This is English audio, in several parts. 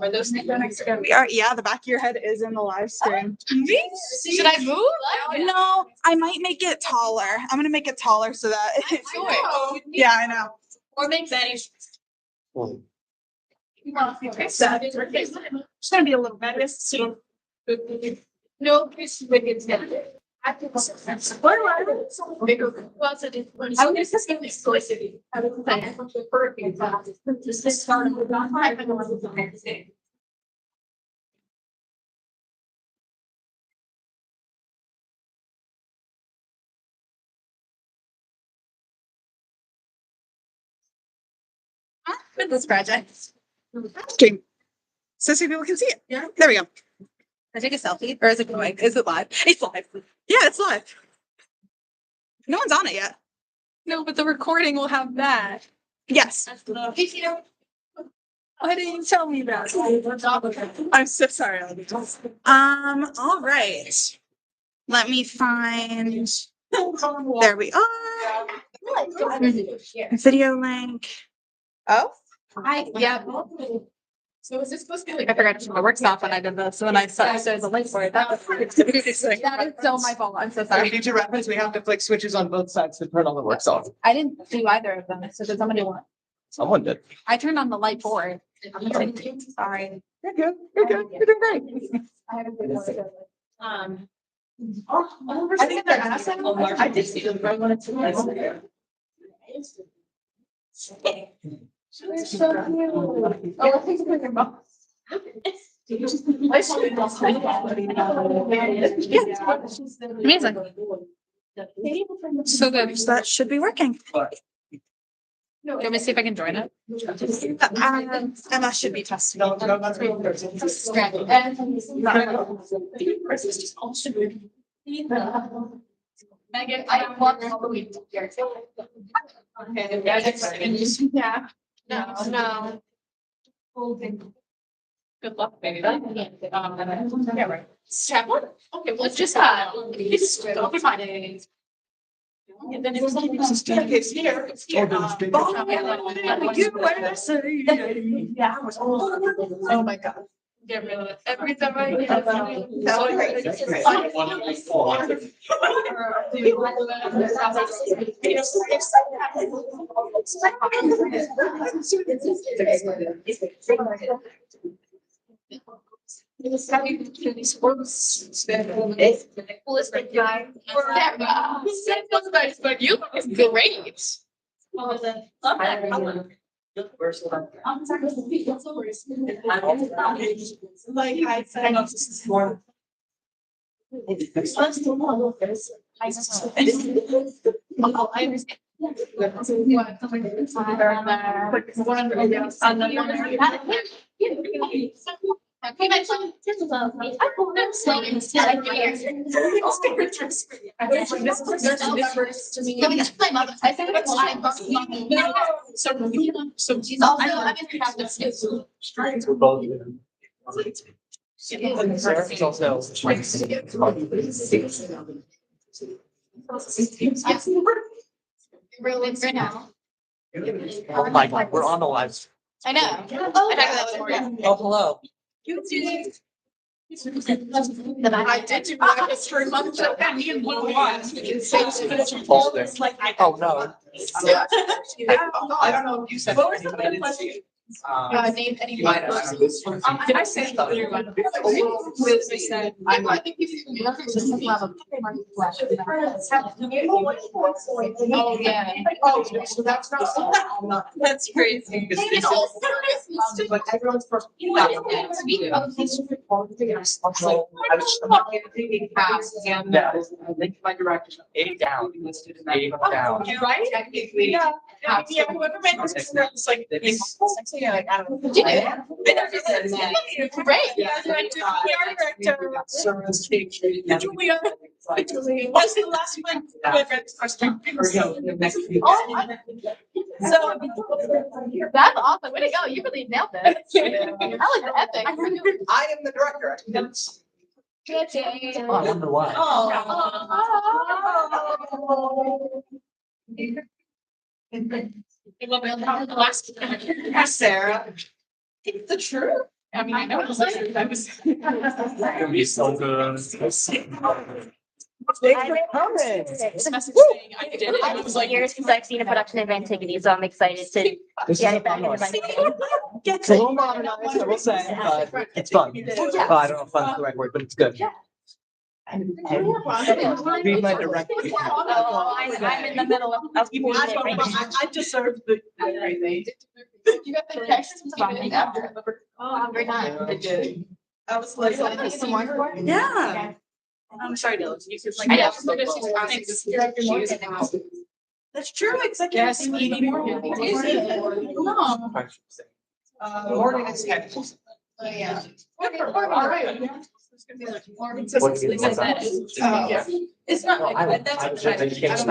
Are those things next to We are, yeah, the back of your head is in the live stream. Should I move? No, I might make it taller. I'm gonna make it taller so that yeah, I know. Or make Betty. It's gonna be a little better. No, it's wicked. I think it's bigger. Well, so I was just going to explicitly. I was like, perfect. Just start with not five and one. With this project. Okay. So people can see it. Yeah. There we go. I take a selfie, or is it going? Is it live? It's live. Yeah, it's live. No one's on it yet. No, but the recording will have that. Yes. Why didn't you tell me that? I'm so sorry. All right. Let me find. There we are. Video link. Oh. Yeah. So is this supposed to be like? I forgot to turn my work off when I did this, so then I started the link for it. That is so my fault. I'm so sorry. Future reference, we have to flick switches on both sides to turn on the works off. I didn't do either of them. So did somebody want? Someone did. I turned on the light forward. Sorry. You're good. You're good. You're doing great. I haven't been able to. I think they're asking. I did see them, but I wanted to. They're so cute. Oh, I think it's your mom. Amazing. So good. So that should be working. Let me see if I can join it. Emma should be testing. Megan, I want to week. Yeah. No. Good luck, baby. Yeah, right. Okay, well, it's just don't be fine. And then it's here. Oh my God. Get rid of it. Every time I get but you look great. Like I said, more. I understand. Really right now. Oh my God, we're on the live stream. I know. Oh, hello. I did do my history month, but that me and Blue was. Oh, no. I don't know if you said. Name any. You might have. I say the other one. I think Oh, yeah. Oh, so that's not. That's crazy. But everyone's first. I think my direction, 8 down. 8 down. You're right? Technically. Yeah, whoever made this, it's like, like, I don't know. Great. Yeah, Service. Julia, what's the last one? So that's awesome. Way to go. You really nailed it. I like the epic. I am the director. I wonder why. Sarah. It's the truth. I mean, I know it was like, that was. Gonna be so good. Thanks for coming. This message saying I did it, and it was like. Years since I've seen a production of Antigone, so I'm excited to This is get a it back fun into one. my. It's a little modernized, I will say, but it's fun. Well, I don't know if fun's the right word, but it's good. Be my director. I'm in the middle of reading it right now. I deserve the. You got the text after. Oh, we're not. I was like. Some more? Yeah. I'm sorry, Dylan. You could like. I know. So this is thanks. Director Morgan. That's true, exactly. Yes, Edie Morgan. Is it? No. Morning is scheduled. Oh, yeah. All right. It's not like, that's a check. It's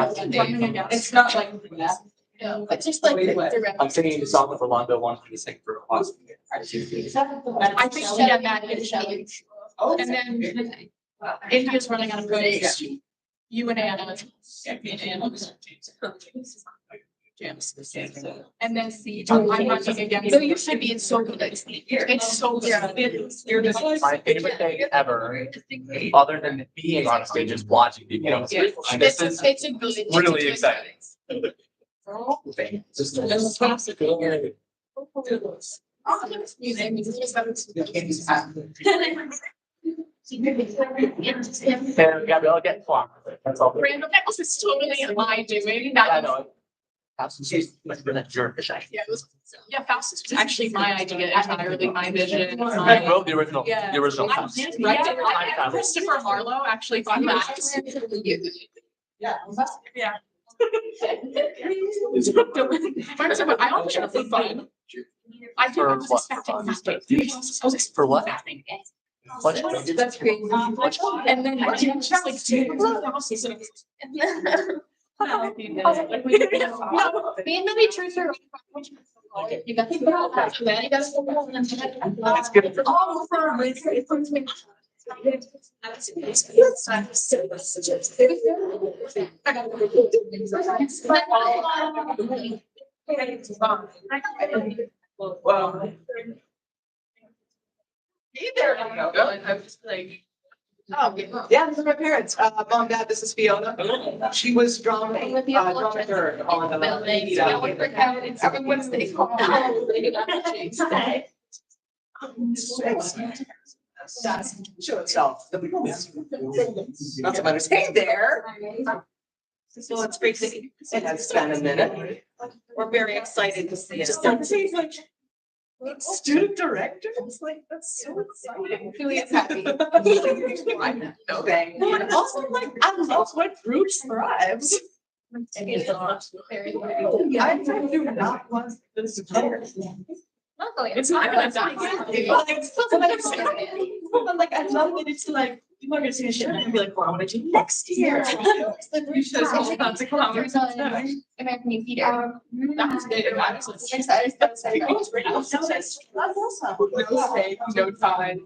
not like that. No, it's just like. I'm singing the song with Rolando wanting to sing for us. I think she had that in Shelley. And then India's running out of goods. You and Anna. And Anna. And then I'm running again. So you should be in so good. It's so good. You're just. My favorite thing ever, other than being on stage, is watching people. And this is It's a good. really exciting. And Gabrielle get clocked. That's all. Random house is totally my doing. I know. She's much better than your fish. Yeah, it was, yeah, Faustus was actually my idea, entirely my vision. I wrote the original, Yeah. the original. I did write it. Christopher Marlowe actually thought that. Yeah. Yeah. I don't think it'll be fun. I think I was expecting nothing. For what? What? That's crazy. And then I just like two houses. Me and Millie Truth are. You got to go after that. You got to go. It's good. Oh, Wow. Hey there. I'm just like. Oh, Yeah, this is my parents. Mom, dad, this is Fiona. She was drumming third on the Buildings. Everyone's they call. Show itself. Not so much. Hey there. So it's great to see. It has been a minute. We're very excited to see it. Student director? It's like, that's so exciting. Really is happy. No thing. But also like, I love what group thrives. I do not want this to care. It's not gonna die. But like, I love that it's like, people are gonna see a show and be like, well, I'm gonna do next year. You should have that's a conversation. American New Theater. That's good. That's awesome. No time.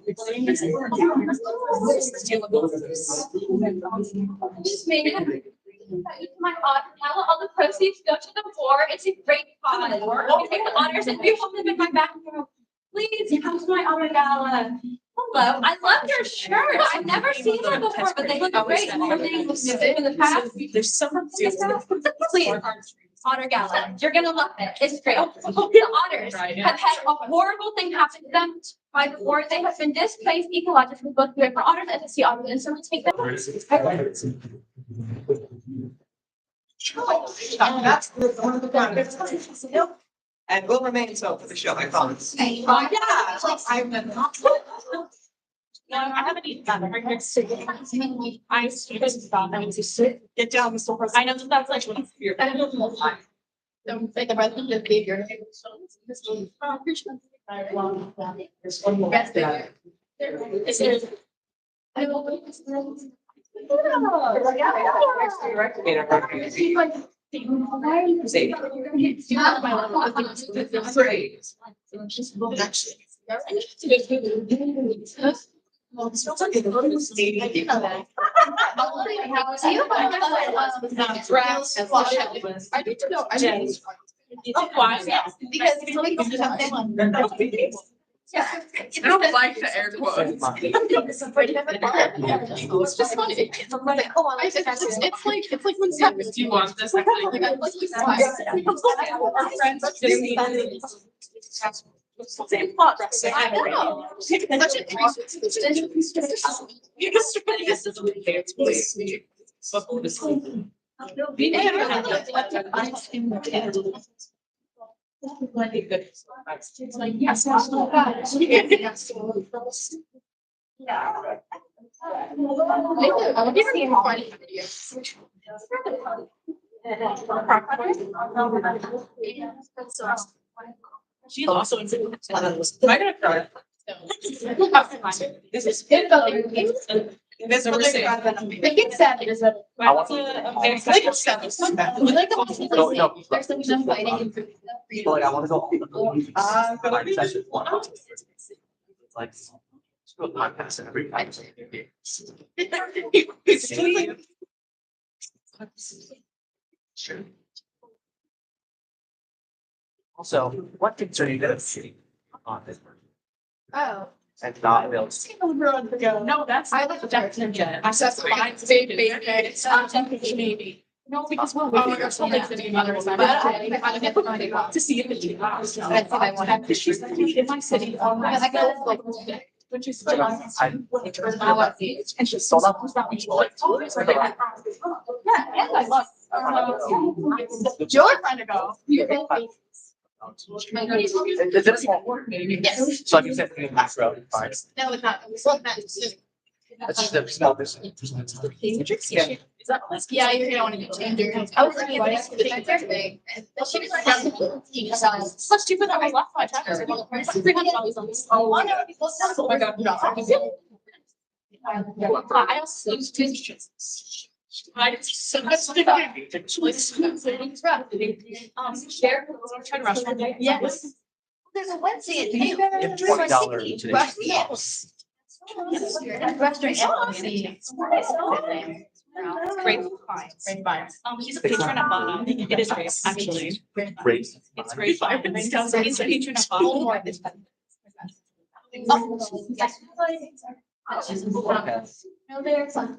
Just made it. My honor now, all the proceeds go to the poor. It's a great cause. We take the honors and we hold them in my back room. Please come to my honor gala. Hello, I love your shirt. I've never seen them before, but they look great. In the past, There's some. please, honor gala. You're gonna love it. It's great. The honors have had a horrible thing happen to them by the war. They have been displaced ecologically, both here for honors and to see honors, and so we take them. That's one of the benefits. And will remain so for the show, I promise. Yeah, I've been. No, I haven't eaten that. I just thought I was just sick. Get down, Mr. President. I know that that's like one of your. Don't say the president of the year. I need to know. I mean, why? Because it's like something. I don't like the air quotes. It's just funny. It's like when someone do you want this? Our friends didn't need same plot. I know. Such a it's like, yes, oh God. Yeah. I'll be seeing funny videos. She's also in. Am I gonna cry? This is. This is really sad. I think sad is that. I want to. It's like a sad. We like the most. No, no. There's some just fighting and freedom. Like, I want to go. Session. It's like. Screw a podcast and every. Sure. Also, what things are you gonna see on this? Oh. And not able to. No, that's. I like the Jackson Jet. I said fine, big, it's not maybe. No, because well, oh my gosh, so like the mother is. But I to see it. I think I want to. She's in my city. I go like. When she's still on. And she's sold out. Yeah, and I love. Joy trying to go. Is it a small word? Yes. So like you said, in macro, fine. No, it's not. It's not that. That's just a small business. Yeah. Yeah, you're gonna want to change your. I was thinking about it. They're big. She was like, "Let's do that." I left my time. $300 on oh my god, no. I also use two. I so much to share. Try to rush. Yes. There's a Wednesday. $20 today. Yes. Restaurant. Great vibes. He's a patron of Bana. It is great, actually. Great. It's great fun. He's a patron of Bana. No, they're fun.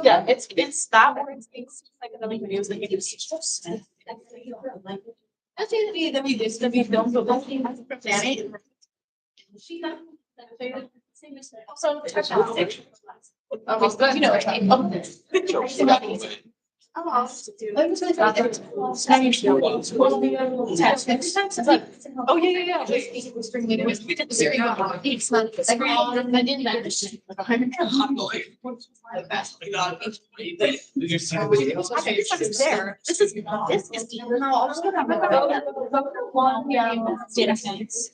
Yeah, it's that where it's like the videos that you just. That's usually the videos that we film, but one thing from Danny. Also, you know, oh yeah. We did the series on each month. I did Did you see the video? there. This is one data science.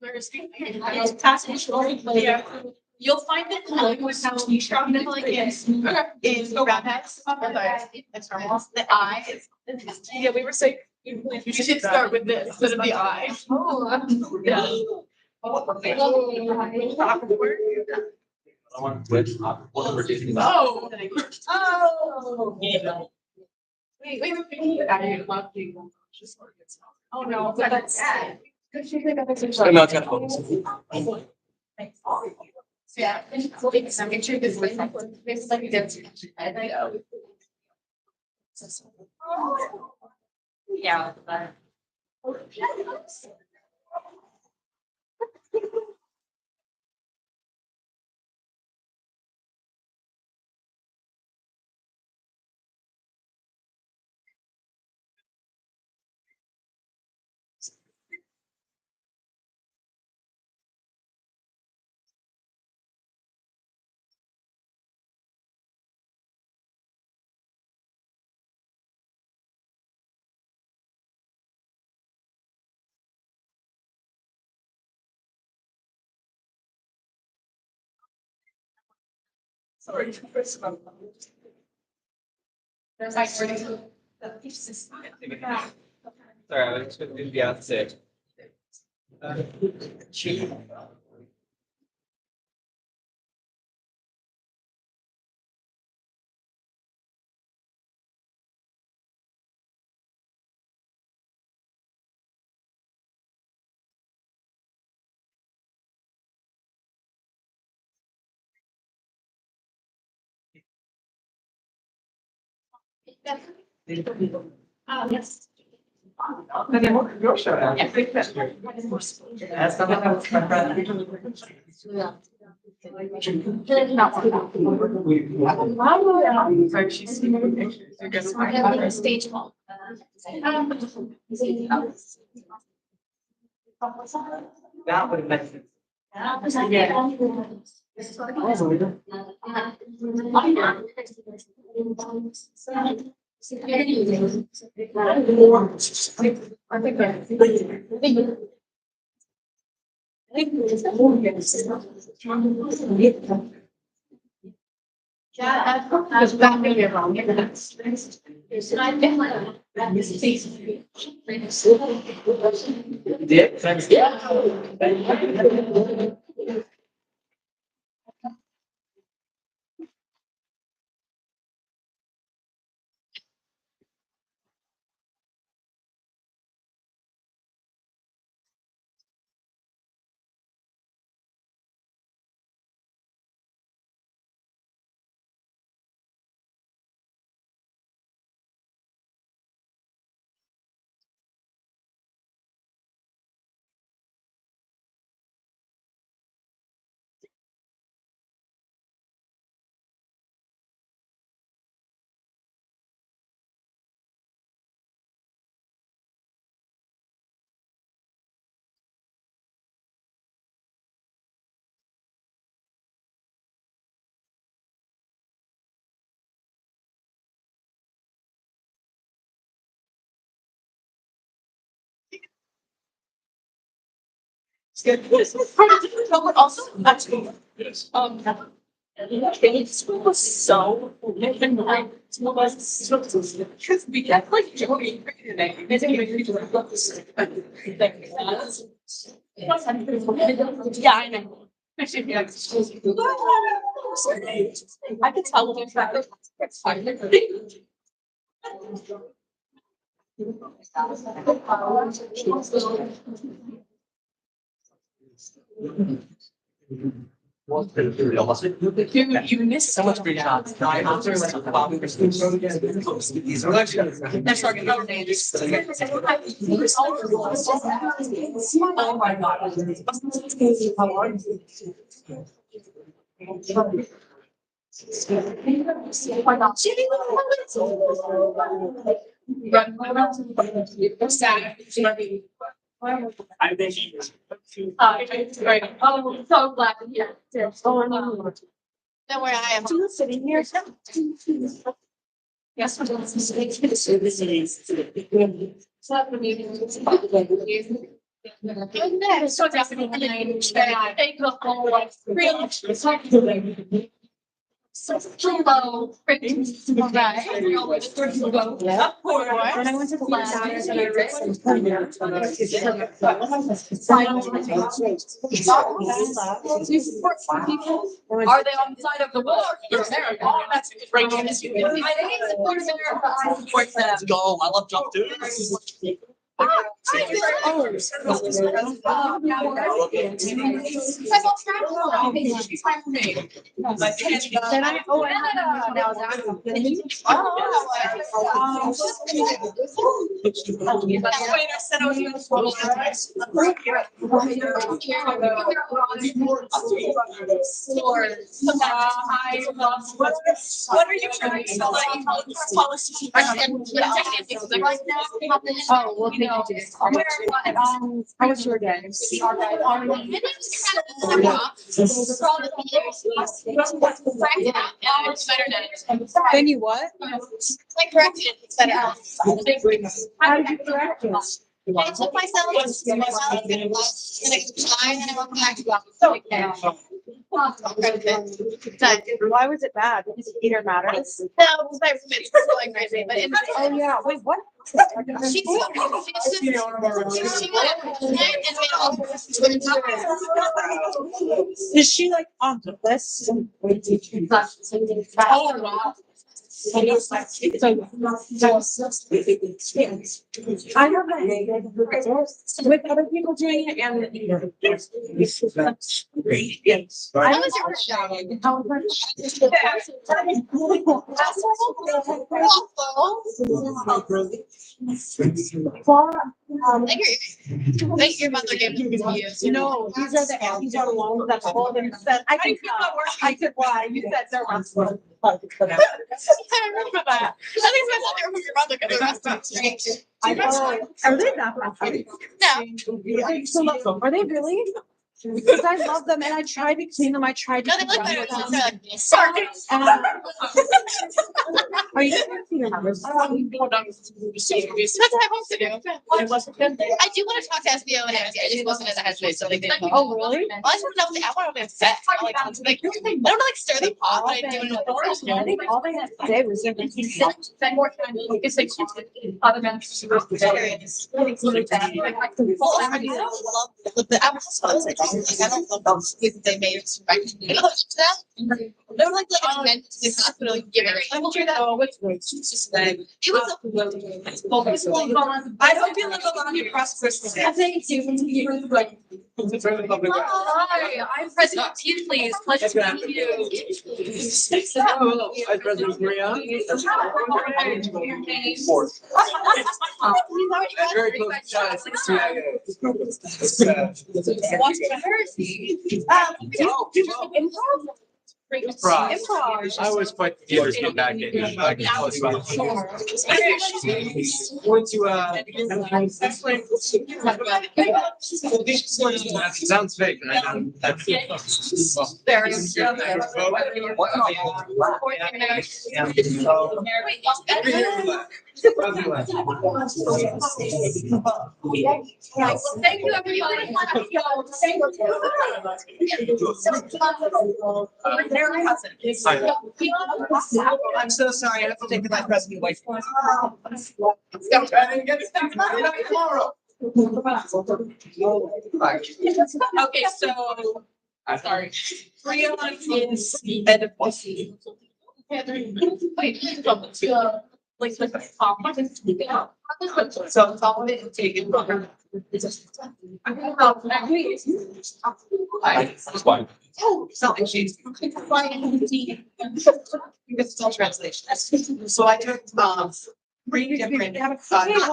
It's passage. Yeah. You'll find it like with how you strong like is brown hats. The eye. Yeah, we were saying you should start with this instead of the eye. Oh, yeah. Oh. Wait. Oh no, but that's. No, it's got focus. Yeah. Yeah. Sorry, first one. There's like Sorry, I was just doing the outset. Yes. Your show. That's not how it's my friend. So she's seen pictures. You're gonna find out. Stage hall. That would have been. Yeah, that's back in your wrong. Also, actually, school was so open, like, school was so, because we get like joking today. They think we love this. Yeah, I know. I should be like, I can tell when it's fine. You missed so much great shots. No, I also like about these are actually they're starting to oh my god. I think she was. Right. Oh, so glad to hear. Don't worry, I am still sitting here. Yes. So definitely, take the whole like real. So low. Yeah. When I went to class, I are they on the side of the wall? Oh, that's great. I support them. Go, I love jump dudes. What are you trying to sell? Policy. Oh, well, how was your day? Then you what? I corrected it. It's better. How did you correct it? I took myself and I went back to Why was it bad? Because Peter matters. No, my roommate's going crazy, but it's. Oh yeah, wait, what? She went and made all the Is she like on purpose? Oh, wow. I have that. With other people doing it and. Yes. I was your shower. How much? Thank your mother gave it to you. No, these are the ones that hold and said, I can said why, you said they're not. I remember that. I think my mother from your mother got the rest of it straight. I know. Are they that bad? No. Are they really? Because I love them and I tried to clean them. I tried to. No, they look keep better. them. They're like, sorry. Are you gonna see your numbers? That's what I hope to do. It wasn't good. I do want to talk to SBO and MT. I just wasn't in the headspace, so they didn't. Oh, really? Well, I just want to know what I want to be upset. I don't like stir the pot, but I do it. I think all they had to say was. Spend more time. It's like other than. I don't love those they made it. They're like meant to this hospital give it. I'm sure that. Oh, which was just like it was. I hope you live a long and prosperous life. Thank you. Hi, I'm President T, please. Pleasure to meet you. Hello, Vice President Maria. Fourth. Very close. Improv. I was quite confused to get back in. I can tell you about sounds fake. Thank you, everybody. I'm so sorry, I have to take the vice president away. Okay, so, sorry. Freon is the head of policy. Wait, So all of it is taken. Fine. Oh, it's not like she's. Because it's all translation. So I took, three different, Hey, why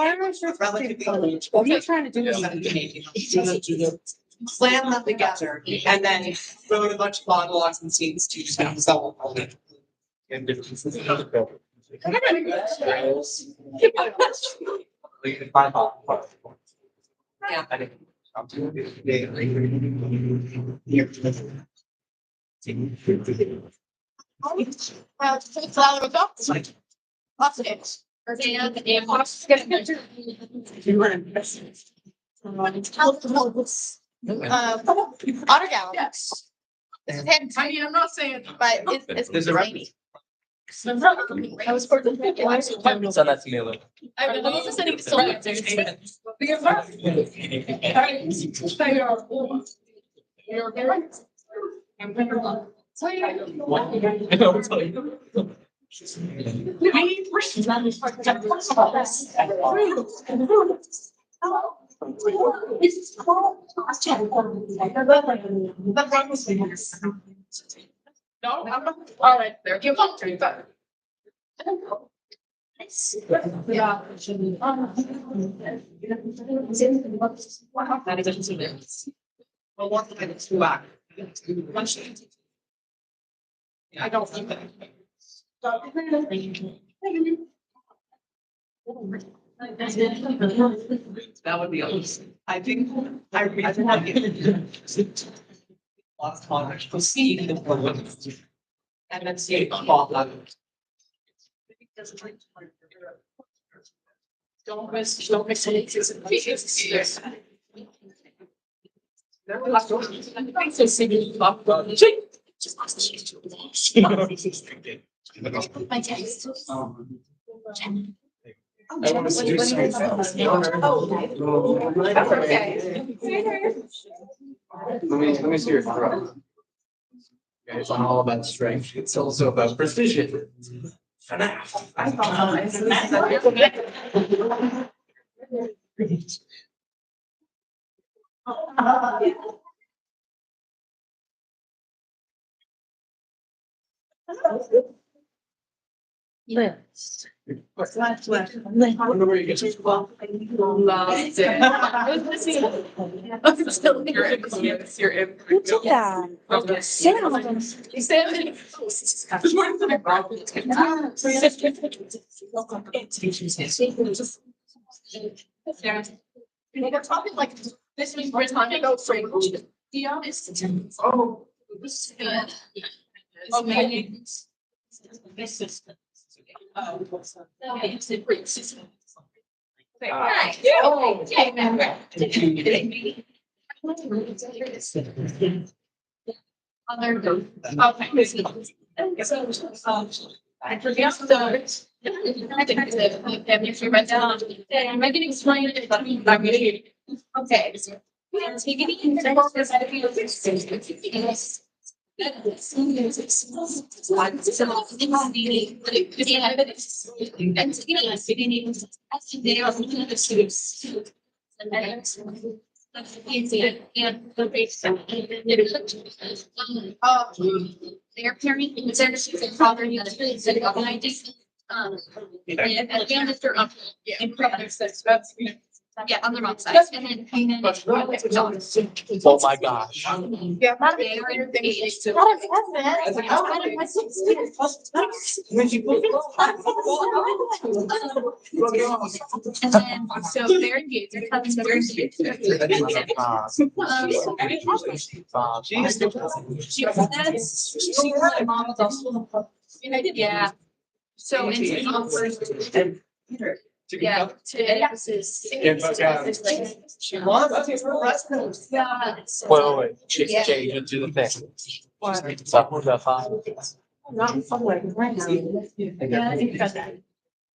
are you relatively. What are you trying to do? Slam them together and then wrote a bunch of monologues and scenes to sell all of it. Yeah. Flower of dogs. Lots of it. Otter Gallon. Yes. I mean, I'm not saying, but it's. There's a lady. I was for the. Send that to me later. I was listening to someone. I know, it's like. No, I'm not. All right, there. You want to, but. Yeah. Well, one thing is back. I don't think that. That would be awesome. I think I really want to get. Lots of context, proceed the one. And then see it fall out. Don't miss it. There were lots of things to see. My text. I want to do something. Let me see your throat. Okay, it's not all about strength. It's also about precision. FNAF. List. I wonder where you get your. Loved it. I was listening. I'm still here. Who did that? Sam. There's more than I brought. We're talking like this week, we're talking about French. Be honest. Oh, this is good. Okay. This is. Oh, it's a great system. Right. Oh, okay, member. Other go. Okay. I forget the. I think if you read down, am I getting explained it? I'm getting. Okay. Antigone. Their parent was their father, and I just, and Mr. Yeah, on the wrong side, and then Kanan. Oh my gosh. Yeah, they were engaged to. And then, so they're engaged, they're having their engaged. Yeah. So it's offers. Yeah, to emphasis. Wait. Change it to the thing. Something about five. Not somewhere right now. Yeah, I think about that.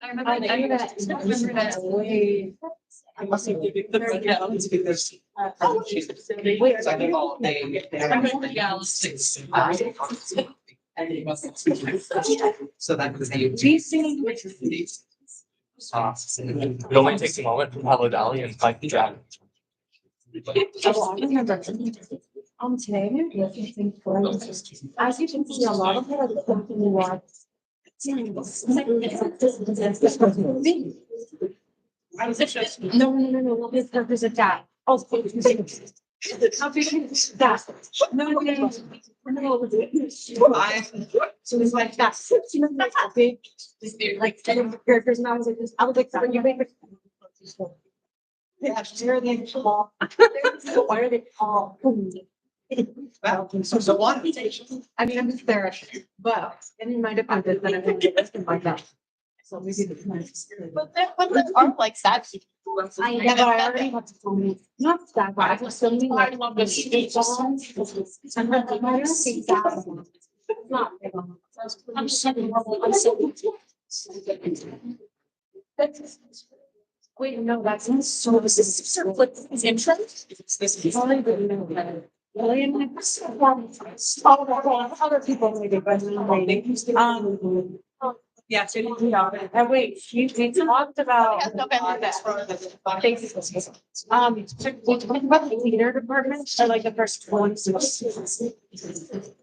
I remember that. Way. I must have given the breakdown because. Wait, I think all day. I remember the gals. So that was the. These things. It only takes a moment from Hello Dolly and fight the dragon. Oh, I remember. Today, as you can see, a lot of it is something you want. No. There's a dot. Oh, how big is that? No. So it's like that. Big. Like characters, and I was like, I would like that. You make it. Yeah, where are they tall? Why are they tall? Well, so one. I mean, I'm just there, but in my defense, then I'm going to get this like that. So maybe the plans. But there are like that. Yeah, but I already have to tell me, not that, but I was filming like. I love this. I'm not saying that. Not. I'm so. Wait, no, that's not so. This is sort of interest. This is. I didn't know that. Other people maybe, but yeah, so and wait, we talked about. We talked about the theater department, or like the first one.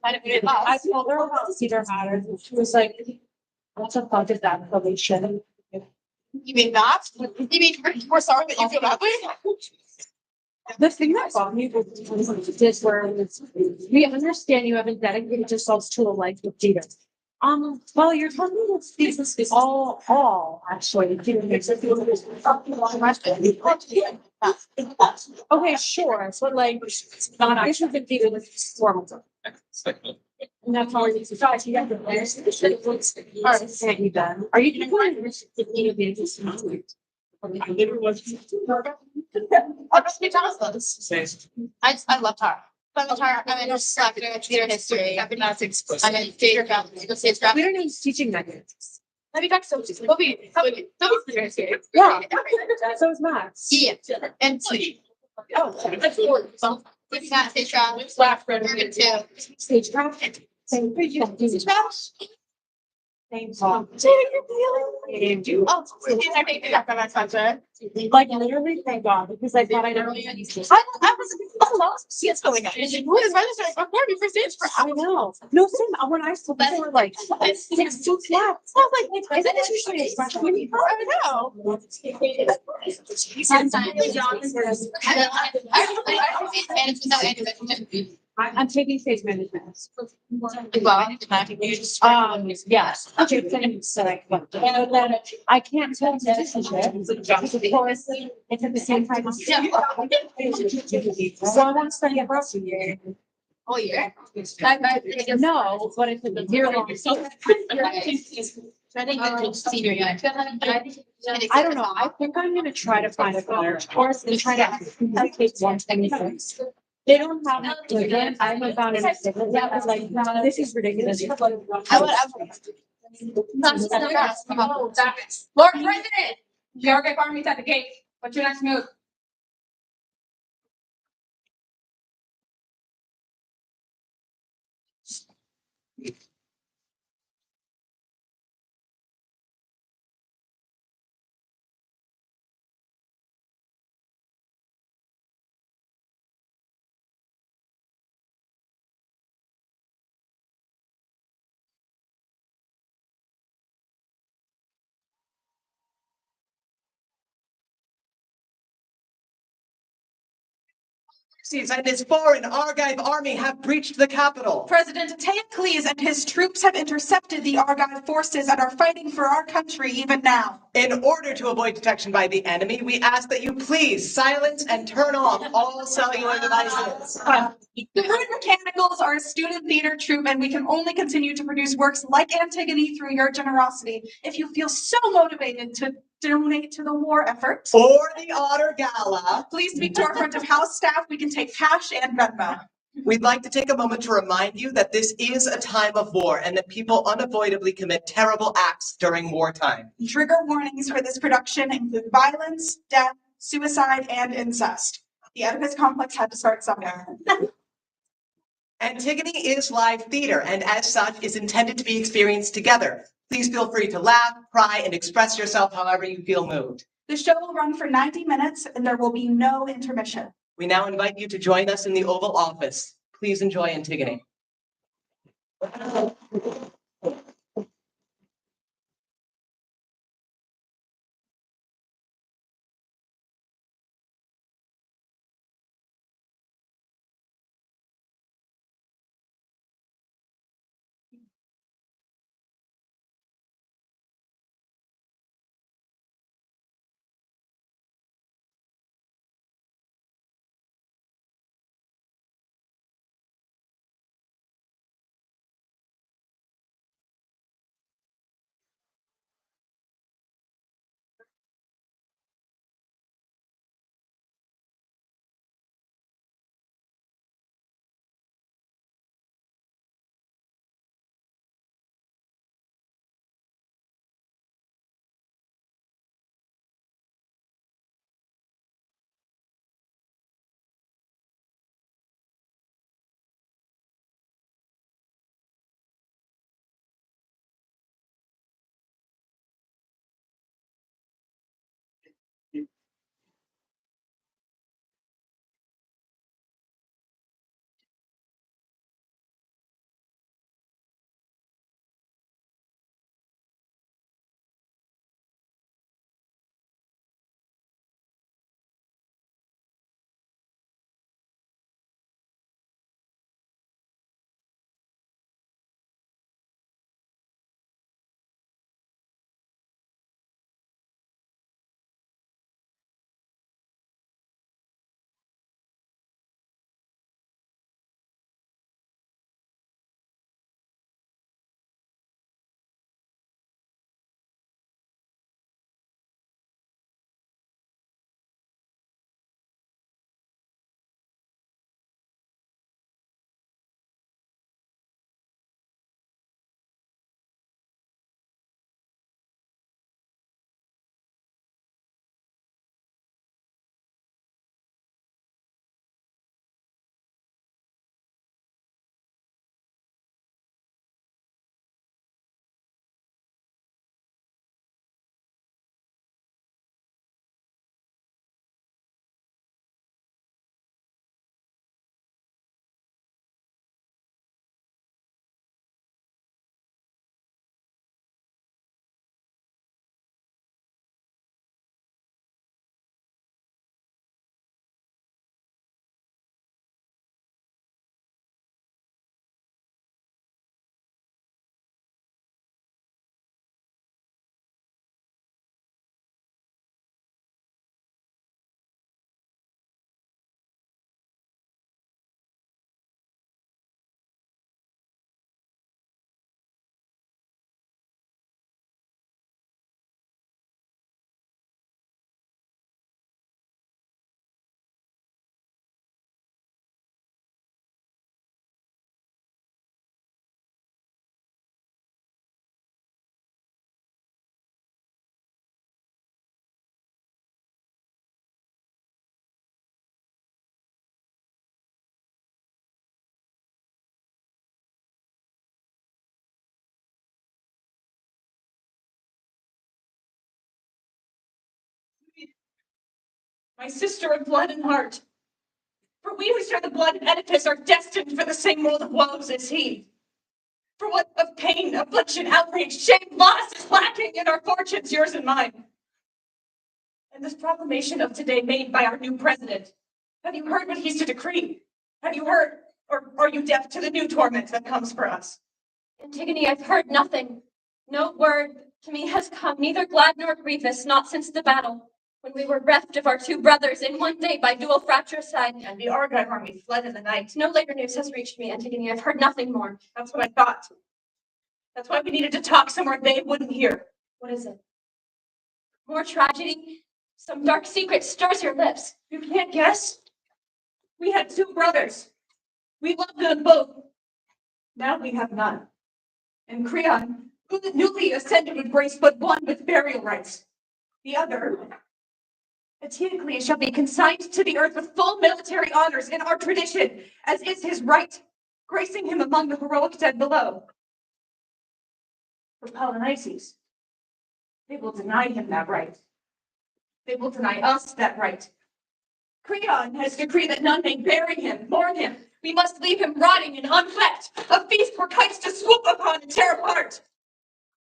I told her about Cedar Matters, and she was like, what the fuck is that probation? You mean that? You mean we're sorry that you feel that way? The thing that got me was this where we understand you haven't dedicated yourselves to a life with data. Well, you're talking about these all actually. Okay, sure, but like, not actually been data with formal. And that's all you guys, you got the players. All right, can't you done? Are you doing this? I'll just be Jonathan. I loved her. just slapping in theater history. I'm in theater craft. We don't need teaching methods. Let me back so Toby's theater history. Yeah. So is Max. Yeah. And oh, that's four. It's not stage craft. Laugh for it too. Stagecraft. Same for you. Stage craft. Same song. Oh, these are taking up my sponsor. Like literally, thank God, because I thought I didn't. I was lost. See what's going on. What is registering for for stage craft? I know. No, same. When I saw that, they were like, six flat. I was like, isn't this usually expression? I know. I'm taking stage management. Yes. Yes. I can't tell citizenship. Of course, it's at the same time. So I want to study abroad. Oh, yeah. No, but it's a year long. Senior year. I don't know. I think I'm gonna try to find a college course and try to take 126. They don't have it again. I haven't found it. Yeah, but like, this is ridiculous. Lord President, Georgia Farming's at the gate. What's your next move? And his foreign Argive army have breached the capital. President Teocles and his troops have intercepted the Argive forces and are fighting for our country even now. In order to avoid detection by the enemy, we ask that you please silence and turn off all cellular devices. The Rude Mechanicals are a student theater troupe, and we can only continue to produce works like Antigone through your generosity. If you feel so motivated to donate to the war effort, For the Otter Gala, please speak to our front of house staff. We can take cash and Venmo. we'd like to take a moment to remind you that this is a time of war and that people unavoidably commit terrible acts during wartime. Trigger warnings for this production include violence, death, suicide, and incest. The Oedipus complex had to start somewhere. Antigone is live theater and as such is intended to be experienced together. Please feel free to laugh, cry, and express yourself however you feel moved. The show will run for 90 minutes and there will be no intermission. We now invite you to join us in the Oval Office. Please enjoy Antigone. my sister of blood and heart. For we who share the blood of Oedipus are destined for the same world of woes as he. For what of pain, affliction, outrage, shame, loss is lacking in our fortunes, yours and mine. And this proclamation of today made by our new president, have you heard what he's to decree? Have you heard, or are you deaf to the new torment that comes for us? Antigone, I've heard nothing. No word to me has come, neither glad nor grievous, not since the battle, when we were reft of our two brothers in one day by dual fratricide. And the Argive army fled in the night. No later news has reached me, Antigone. I've heard nothing more. That's what I thought. That's why we needed to talk somewhere they wouldn't hear. What is it? More tragedy? Some dark secret stirs your lips. You can't guess? We had two brothers. We loved them both. Now we have none. And Creon, who the newly ascended would grace but one with burial rites. The other, Antigone, shall be consigned to the earth with full military honors in our tradition, as is his right, gracing him among the heroic dead below. For Polynices, they will deny him that right. They will deny us that right. Creon has decreed that none may bury him, mourn him. We must leave him rotting and unwept, a feast for kites to swoop upon and tear apart.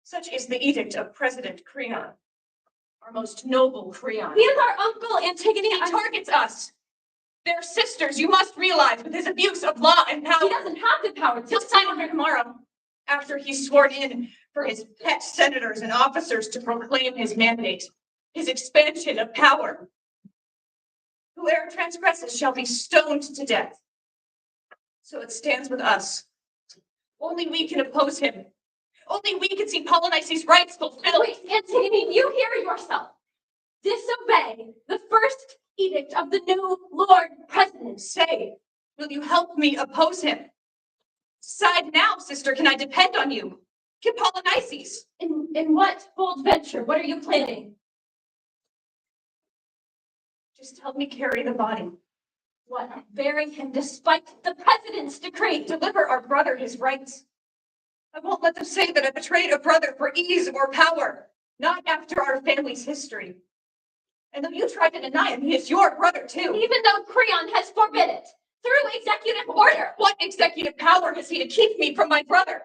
Such is the edict of President Creon, our most noble Creon. He is our uncle, Antigone. He targets us. They're sisters, you must realize, with his abuse of law and power. He doesn't have the power. He'll sign on her tomorrow, after he's sworn in for his pet senators and officers to proclaim his mandate, his expansion of power. Whoever transgresses shall be stoned to death. So it stands with us. Only we can oppose him. Only we can see Polynices' rights fulfilled. Wait, Antigone, you hear yourself. Disobey the first edict of the new Lord President. Say, will you help me oppose him? Decide now, sister, can I depend on you? Can Polynices? In what bold venture? What are you planning? Just help me carry the body. What? Bury him despite the president's decree. Deliver our brother his rights. I won't let them say that I betrayed a brother for ease or power, not after our family's history. And though you try to deny him, he is your brother too. Even though Creon has forbid it through executive order. What executive power has he to keep me from my brother?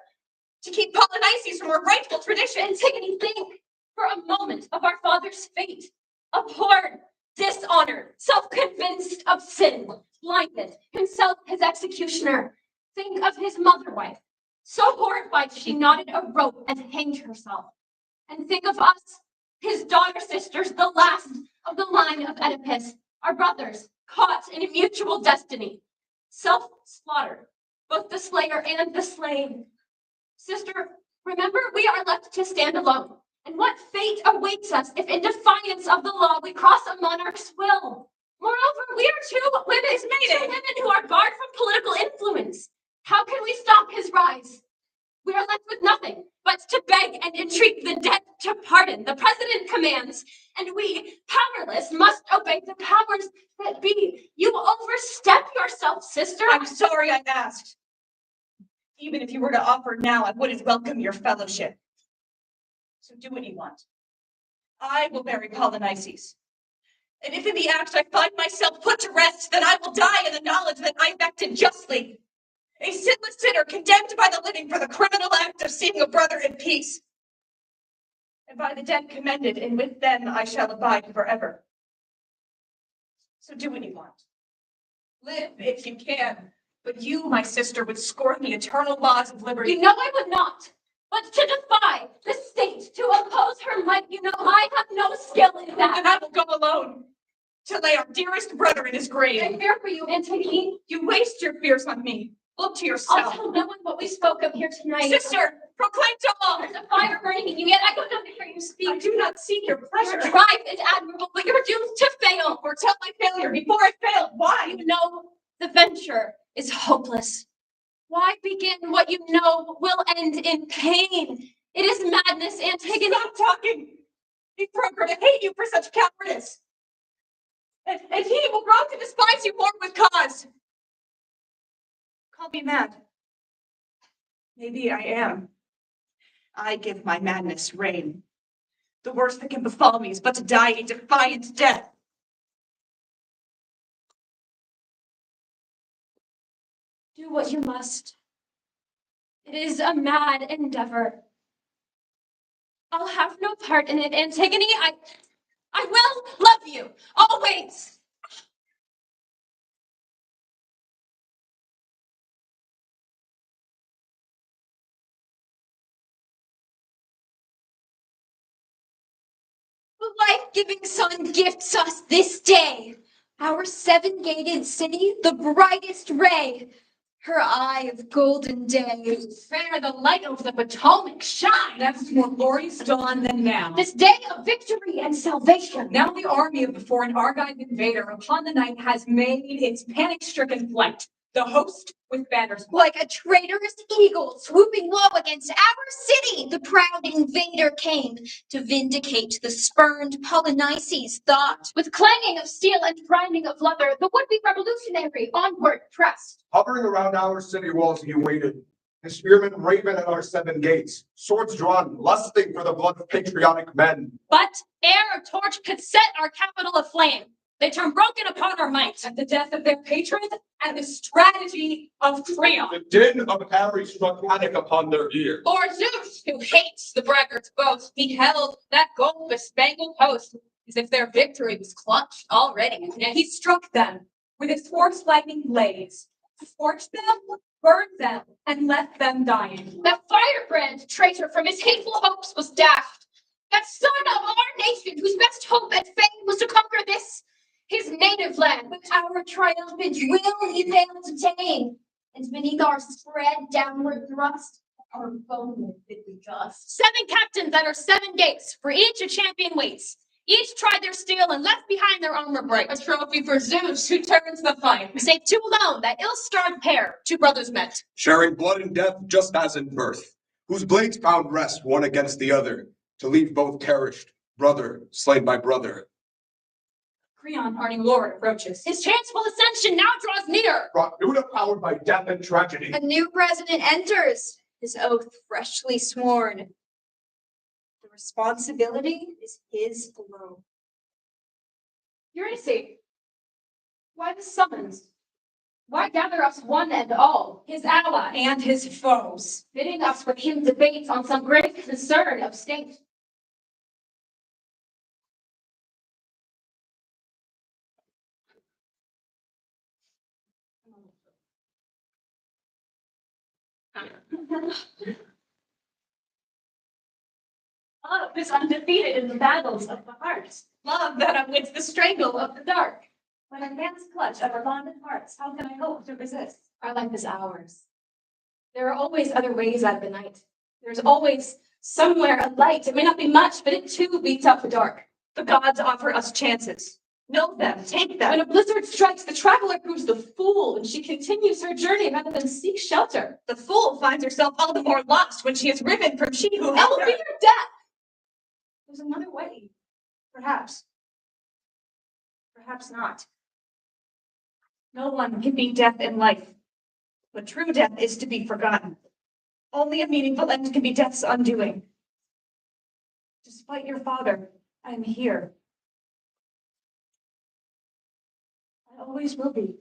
To keep Polynices from our rightful tradition? Antigone, think for a moment of our father's fate. Abhorred, dishonored, self-convinced of sin, blinded, himself his executioner. Think of his mother wife. So horrified she knotted a rope and hanged herself. And think of us, his daughter sisters, the last of the line of Oedipus, our brothers, caught in a mutual destiny. Self-slaughter, both the slayer and the slain. Sister, remember we are left to stand alone. And what fate awaits us if in defiance of the law we cross a monarch's will? Moreover, we are two women who are barred from political influence. How can we stop his rise? We are left with nothing but to beg and entreat the dead to pardon. The president commands, and we, powerless, must obey the powers that be. You overstep yourself, sister. I'm sorry I asked. Even if you were to offer now, I wouldn't welcome your fellowship. So do what you want. I will bury Polynices. And if in the act I find myself put to rest, then I will die in the knowledge that I acted justly. A sinless sinner condemned by the living for the criminal act of seeing a brother in peace. And by the dead commended, and with them I shall abide forever. So do what you want. Live if you can, but you, my sister, would scorn the eternal laws of liberty. You know I would not. But to defy the state, to oppose her might, you know I have no skill in that. And I will go alone to lay our dearest brother in his grave. I fear for you, Antigone. You waste your fears on me. Look to I'll yourself. tell no one what we spoke of here tonight. Sister, proclaim to all. There's a fire burning in you, yet I don't know to hear you I speak. do not seek your Your pleasure. drive is admirable, but you're doomed to fail. Or tell my failure before I failed. Why? You know the venture is hopeless. Why begin what you know will end in pain? It is madness, Antigone. Stop talking. He broker to hate you for such cowardice. And he will grow to despise you more with cause. Call me mad. Maybe I am. I give my madness rein. The worst that can befall me is but to die a defiant death. Do what you must. It is a mad endeavor. I'll have no part in it, Antigone. I will love you, always. The life-giving sun gifts us this day, our seven-gated city, the brightest ray, her eye of golden day. Fair the light of the Potomac shine. Never more glorious dawn than now. This day of victory and salvation. Now the army of the foreign Argive invader upon the night has made its panic-stricken flight. The host with banners. Like a traitorous eagle swooping low against our city, the proud invader came to vindicate the spurned Polynices' thought. With clanging of steel and grinding of leather, the would-be revolutionary onward pressed. Hovering around our city walls he waited, his spearmen raven at our seven gates, swords drawn, lusting for the blood of patriotic men. But ere a torch could set our capital aflame, they turned broken upon our might. At the death of their patron and the strategy of Creon. The din of Harry struck panic upon their ear. Or Zeus, who hates the braggart's boast, beheld that gold-bespangled host as if their victory was clutched already. And he struck them with his force lightning blaze, scorched them, burned them, and left them dying. That firebrand traitor from his hateful hopes was daft. That son of our nation, whose best hope and fame was to conquer this, his native land, with our triumphant will he failed to tame. And beneath our spread downward thrust, our foemen did we just. 7 captains at our 7 gates, for each a champion waits. Each tried their steel and left behind their armor bright. A trophy for Zeus, who turns the fight. Save 2 alone, that ill-starred pair, 2 brothers met. Sharing blood and death just as in birth, whose blades found rest one against the other, to leave both perished, brother slain by brother. Creon, our new lord, approaches. His chanceful ascension now draws near. Brought Nuda powered by death and tragedy. A new president enters, his oath freshly sworn. The responsibility is his alone. Eurydice, why the summons? Why gather us one and all, his ally, And his foes. bidding us with him debate on some great concern of state? Love is undefeated in the battles of the heart. Love that outwits the strangle of the dark. When a man's clutch of our bonded hearts, how can I hope to resist? Our life is ours. There are always other ways out of the night. There's always somewhere a light. It may not be much, but it too beats out the dark. The gods offer us chances. Know them, take them. When a blizzard strikes, the traveler proves the fool, and she continues her journey rather than seek shelter. The fool finds herself all the more lost when she is riven from she who That held will her. be your death. There's another way. Perhaps. Perhaps not. No one can beat death in life, but true death is to be forgotten. Only a meaningful end can be death's undoing. Despite your father, I am here. I always will be.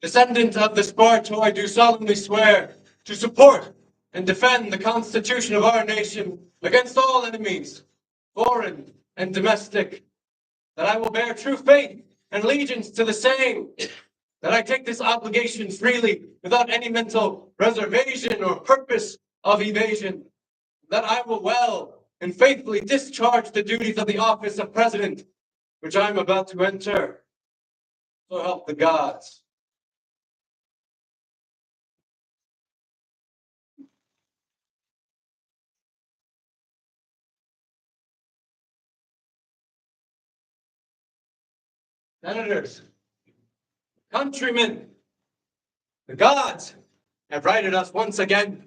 Descendants of the Spartoi do solemnly swear to support and defend the Constitution of our nation against all enemies, foreign and domestic, that I will bear true faith and allegiance to the same, that I take this obligation freely without any mental reservation or purpose of evasion, that I will well and faithfully discharge the duties of the office of president, which I am about to enter. So help the gods. Senators, countrymen, the gods have righted us once again.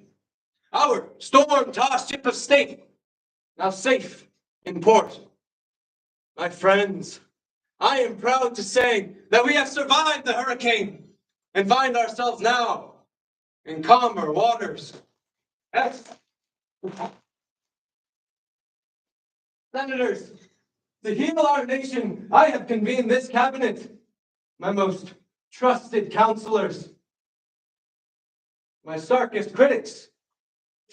Our storm-tossed ship of state, now safe in port. My friends, I am proud to say that we have survived the hurricane and find ourselves now in calmer waters. Yes. Senators, to heal our nation, I have convened this cabinet, my most trusted counselors, my starkest critics,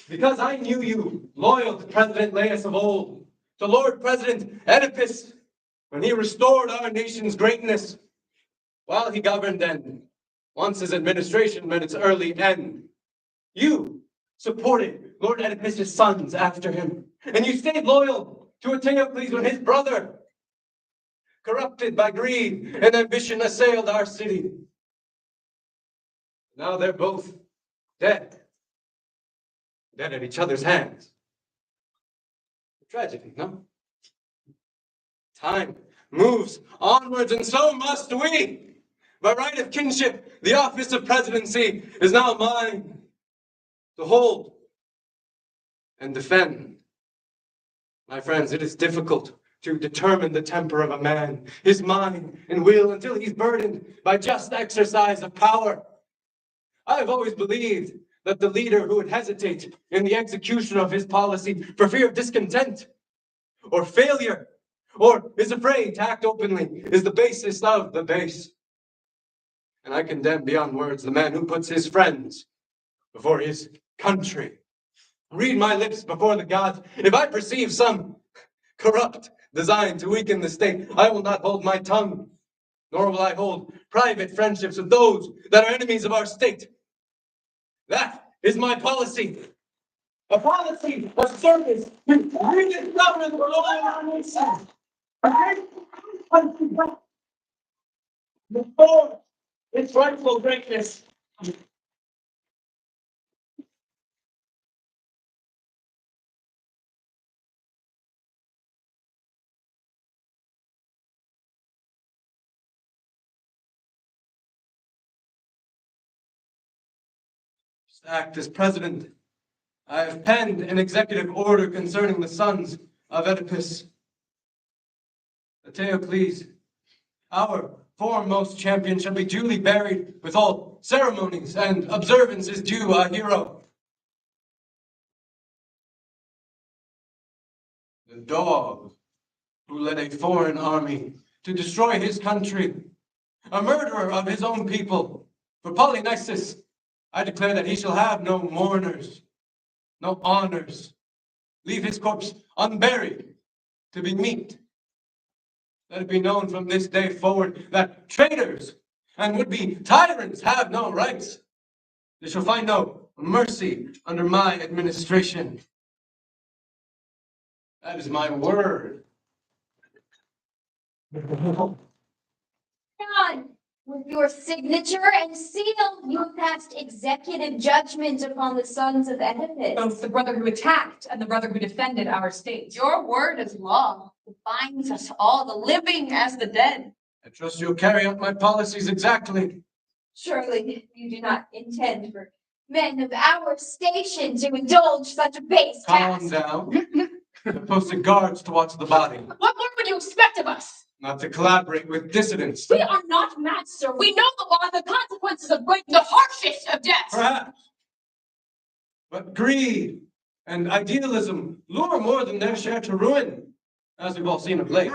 because I knew you, loyal to President Laius of old, to Lord President Oedipus, when he restored our nation's greatness, while he governed and once his administration met its early end. You supported Lord Oedipus's sons after him, and you stayed loyal to Antigone when his brother, corrupted by greed and ambition, assailed our city. Now they're both dead. Dead at each other's hands. A tragedy, no? Time moves onwards, and so must we. By right of kinship, the office of presidency is now mine to hold and defend. My friends, it is difficult to determine the temper of a man, his mind and will, until he's burdened by just exercise of power. I have always believed that the leader who would hesitate in the execution of his policy for fear of discontent or failure, or is afraid to act openly, is the basest of the base. And I condemn beyond words the man who puts his friends before his country. Read my lips before the gods. If I perceive some corrupt design to weaken the state, I will not hold my tongue, nor will I hold private friendships with those that are enemies of our state. That is my policy. A policy of service to rediscover the role of our nation. Before its rightful greatness. Act as president, I have penned an executive order concerning the sons of Oedipus. Eteocles, our foremost champion, shall be duly buried with all ceremonies and observances due a hero. The dog who led a foreign army to destroy his country, a murderer of his own people, for Polynices, I declare that he shall have no mourners, no honors. Leave his corpse unburied to be meet. Let it be known from this day forward that traitors and would-be tyrants have no rights. They shall find no mercy under my administration. That is my word. God, with your signature and seal, you have passed executive judgment upon the sons of Oedipus. Both the brother who attacked and the brother who defended our state. Your word is law. It binds us all, the living as the dead. I trust you'll carry out my policies exactly. Surely you do not intend for men of our station to indulge such a base Calm task. down. I posted guards to watch the body, What more would you expect of us? not to collaborate with dissidents. We are not mad, sir. We know the law and the consequences of breaking the harshest of deaths. Perhaps. But greed and idealism lure more than their share to ruin, as we've all seen of late.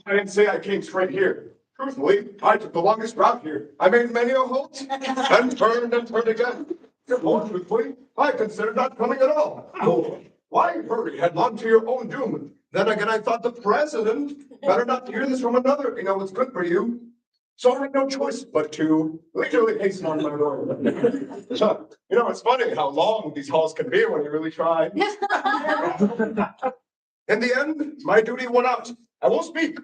I didn't say I came straight here. Truthfully, I took the longest route here. I made many a halt and turned again. More truthfully, I considered not coming at all. Why hurry headlong to your own doom? Then again, I thought the president better not hear this from another. You know what's good for you. So I had no choice but to leisurely hasten on my way. So, you know, it's funny how long these halls can be when you really try. In the end, my duty won out. I won't speak.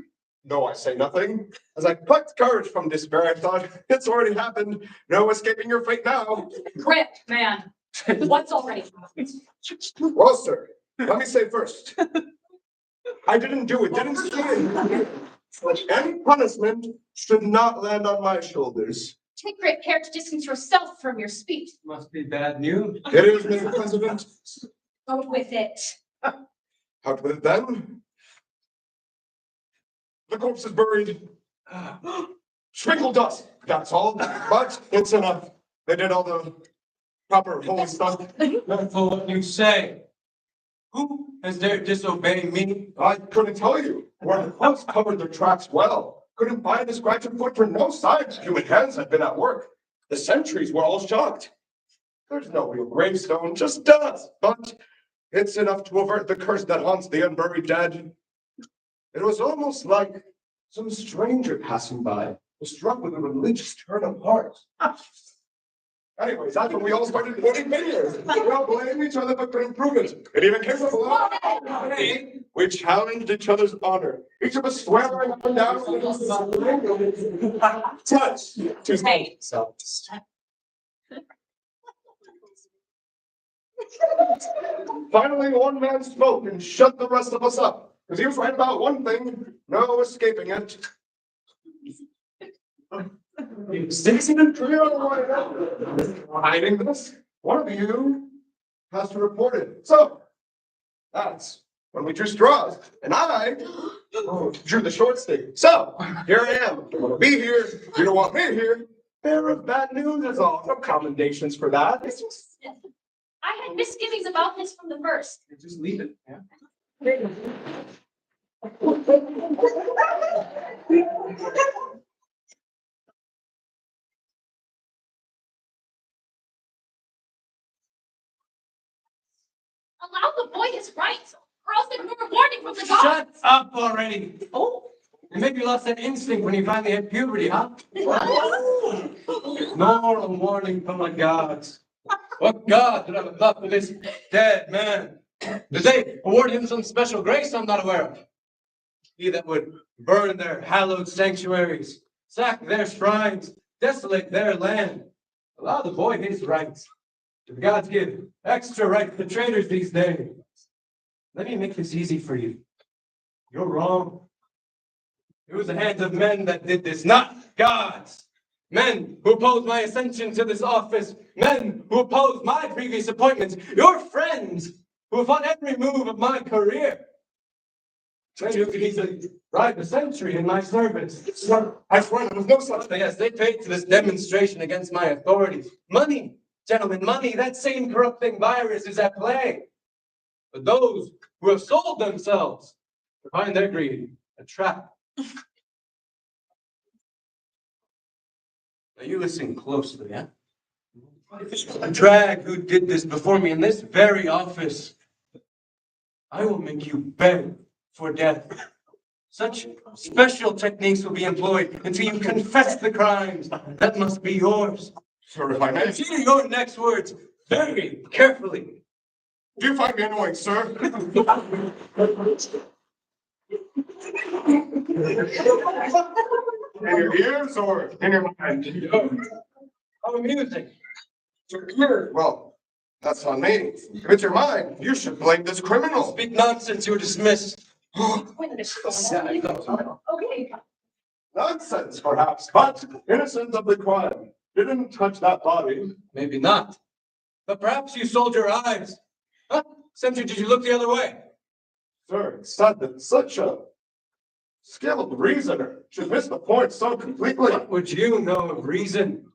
No, I say nothing. As I plucked courage from despair, I thought, it's already happened. No escaping your fate now. Grip, man. What's already happened? Well, sir, let me say first, I didn't do it, didn't steal. But any punishment should not land on my shoulders. Take great care to distance yourself from your speech. Must be bad news. It is, Mr. President. Out with it. Out with it then. The corpse is buried. Sprinkle dust, that's all. But it's enough. They did all the proper holy stuff. Careful what you say. Who has dared disobey me? I couldn't tell you. Where the hooves covered their tracks well. Couldn't find a scratching footprint, no signs human hands had been at work. The sentries were all shocked. There's no real gravestone, just dust. But it's enough to avert the curse that haunts the unburied dead. It was almost like some stranger passing by was struck with a religious turn of heart. Anyways, that's when we all started putting videos. We all blamed each other but couldn't prove it. It even came to blood. We challenged each other's honor. Each of us swearing up and down. Touch to Hey. themselves. Finally, one man spoke and shut the rest of us up. Because he was right about one thing, no escaping it. Hiding this, one of you has to report it. So, that's when we drew straws, and I drew the short stick. So, here I am. You want to be here, you don't want me here. Bearer of bad news is all. No commendations for that. I had misgivings about this from the first. Just leave it. Yeah. Allow the boy his rights, or else ignore a warning from the gods. Shut up already. Oh, you maybe lost that instinct when you finally hit puberty, huh? Nor a warning from the gods. What god did have a thought for this dead man? Did they award him some special grace I'm not aware of? He that would burn their hallowed sanctuaries, sack their shrines, desolate their land, allow the boy his rights. Do the gods give extra rights to traitors these days? Let me make this easy for you. You're wrong. It was the hands of men that did this, not gods. Men who opposed my ascension to this office. Men who opposed my previous appointments. Your friends who have fought every move of my career. Men who could easily ride the century in my service. I swear there was no such thing. Yes, they paid for this demonstration against my authority. Money, gentlemen, money, that same corrupting virus is at play. But those who have sold themselves to find their greed a trap. Now you listen closely, yeah? A drag who did this before me in this very office. I will make you beg for death. Such special techniques will be employed until you confess the crimes that must be yours. Sir, if I may. Consider your next words very carefully. Do you find me annoying, sir? In your ears or in your mind? How amusing. Your ears? Well, that's on me. If it's your mind, you should blame this criminal. Speak nonsense, you're dismissed. Okay. Nonsense, perhaps, but innocent of the crime. Didn't touch that body. Maybe not. But perhaps you sold your eyes. Huh? Sentry, did you look the other way? Sir, it's sad that such a skilled reasoner should miss the point so completely. What would you know of reason?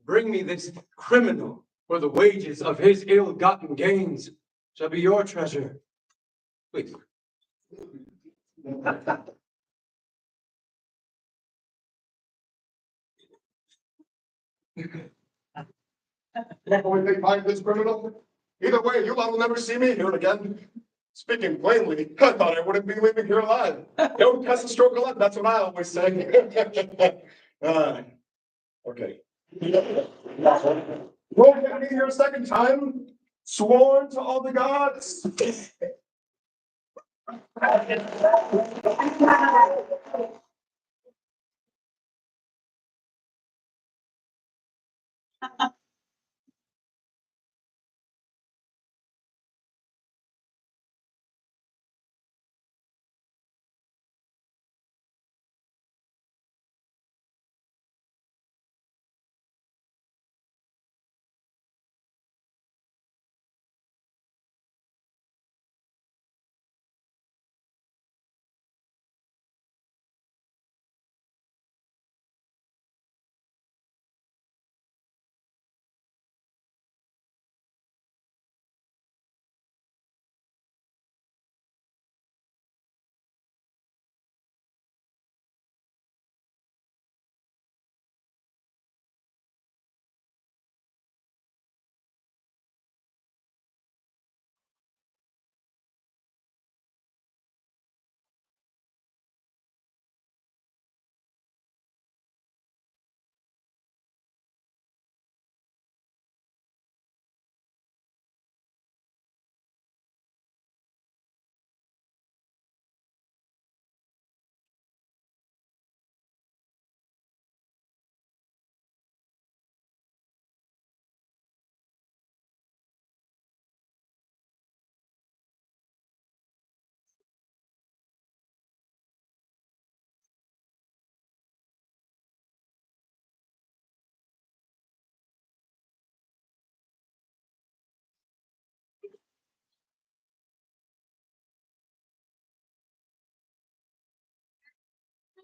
Bring me this criminal, for the wages of his ill-gotten gains shall be your treasure. Please. What will they find this criminal? Either way, you lot will never see me here again. Speaking plainly, I thought I wouldn't be leaving here alive. Don't cast a stroke of luck, that's what I always say. Okay. Won't get me here a second time. Sworn to all the gods.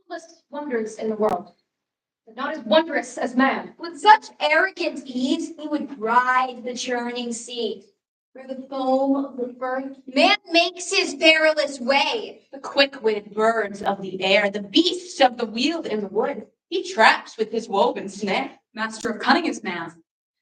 Countless wonders in the world, but not as wondrous as man. With such arrogant ease, he would ride the churning sea. Through the foam of the firth, man makes his perilous way. The quick-witted birds of the air, the beasts of the weald in the wood, he traps with his woven snare. Master of cunning is man.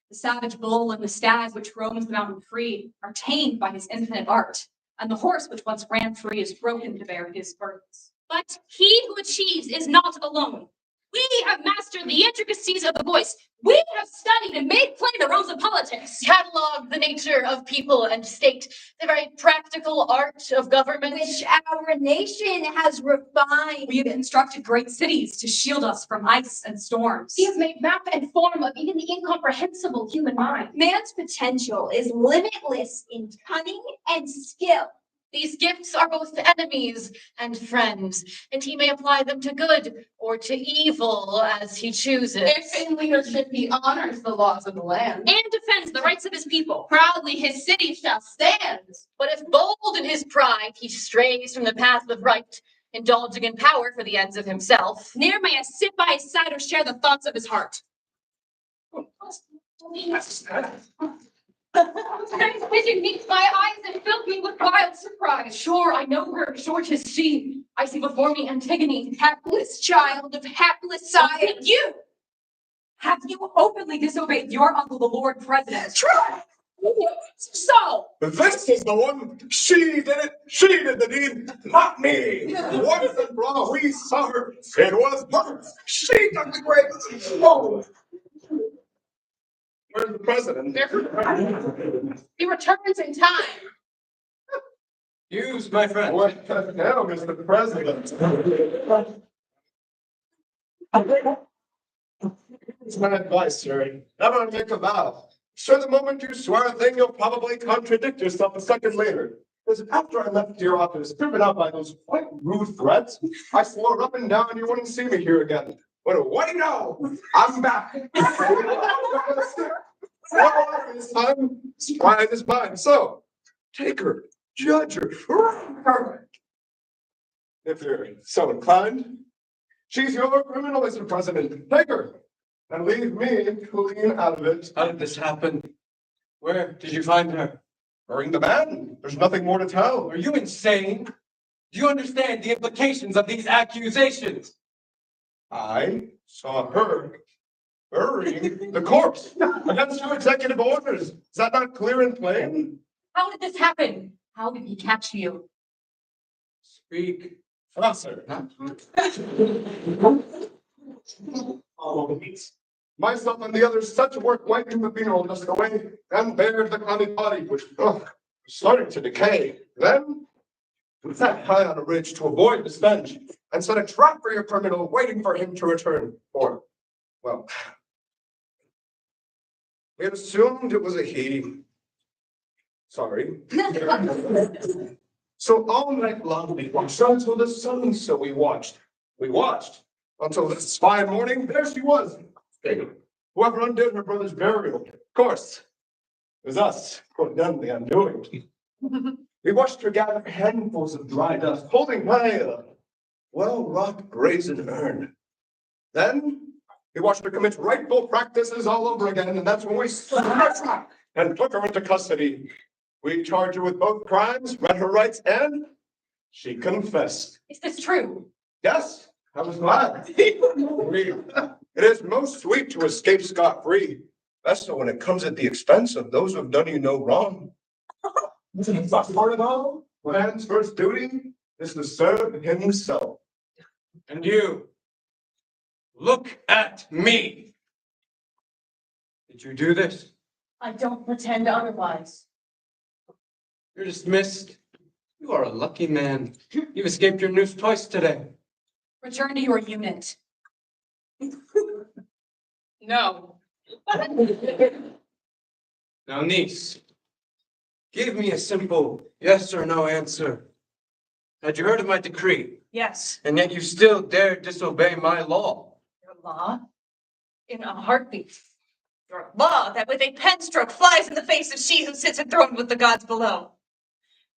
The savage bull and the stag which roams the mountain free are tamed by his infinite art, and the horse which once ran free is broken to bear his burdens. But he who achieves is not alone. We have mastered the intricacies of the voice. We have studied and made plain the roads of politics. Cataloged the nature of people and state, the very practical art of government. Which our nation has refined. We have constructed great cities to shield us from ice and storms. He has made map and form of even the incomprehensible human mind. Man's potential is limitless in cunning and skill. These gifts are both enemies and friends, and he may apply them to good or to evil as he chooses. If in leadership he honors the laws of the land, And defends the rights of his people. proudly his city shall stand. But if bold in his pride, he strays from the path of right, indulging in power for the ends of himself. Ne'er may I sit by his side or share the thoughts of his heart. Vision meets my eyes and filled me with wild surprise. Sure, I know her, sure 'tis she. I see before me Antigone, Hapless child of hapless sire. And you! Have you openly disobeyed your uncle, the Lord President? Try. So, This is the one. She did it. She did the deed, not me. Once and for all, we saw her. It was her. She took the great. Oh, Where's the president? He returns in time. Use, my friend. What the hell, Mr. President? It's my advice, sir. Never make a vow. Sure, the moment you swear a thing, you'll probably contradict yourself a second later. Because after I left your office, driven out by those quite rude threats, I swore up and down you wouldn't see me here again. But what do you know? I'm back. This time, swine is mine. So, take her, judge her, rank her. If you're so inclined, she's your criminal, Mr. President. Take her and leave me clean out of it. How did this happen? Where did you find her? Burying the man. There's nothing more to tell. Are you insane? Do you understand the implications of these accusations? I saw her Burying the corpse against your executive orders. Is that not clear and plain? How did this happen? How did he catch you? Speak. Faster. Myself and the others set to work went to the funeral just away and bared the clammy body, which was starting to decay. Then we sat high on a ridge to avoid the stench and set a trap for your criminal, waiting for him to return. Or, well, we had assumed it was a he. Sorry. So all night long we watched until the sun, so we watched. We watched until the spy morning, there she was. Whoever undid her brother's burial, of course, it was us who had done the undoing. We watched her gather handfuls of dry dust, holding high a well-wrought brazen urn. Then we watched her commit rightful practices all over again, and that's when we slapped her and took her into custody. We charged her with both crimes, read her rights, and she confessed. Is this true? Yes, I was glad. It is most sweet to escape scot-free. That's so when it comes at the expense of those who have done you no wrong. Isn't that part of all? Man's first duty is to serve himself. And you, look at me. Did you do this? I don't pretend otherwise. You're dismissed. You are a lucky man. You've escaped your noose twice today. Return to your unit. No. Now, niece, give me a simple yes or no answer. Had you heard of my decree? Yes, And yet you still dare disobey my law. your law in a heartbeat. Your law that with a pen stroke flies in the face of she who sits enthroned with the gods below.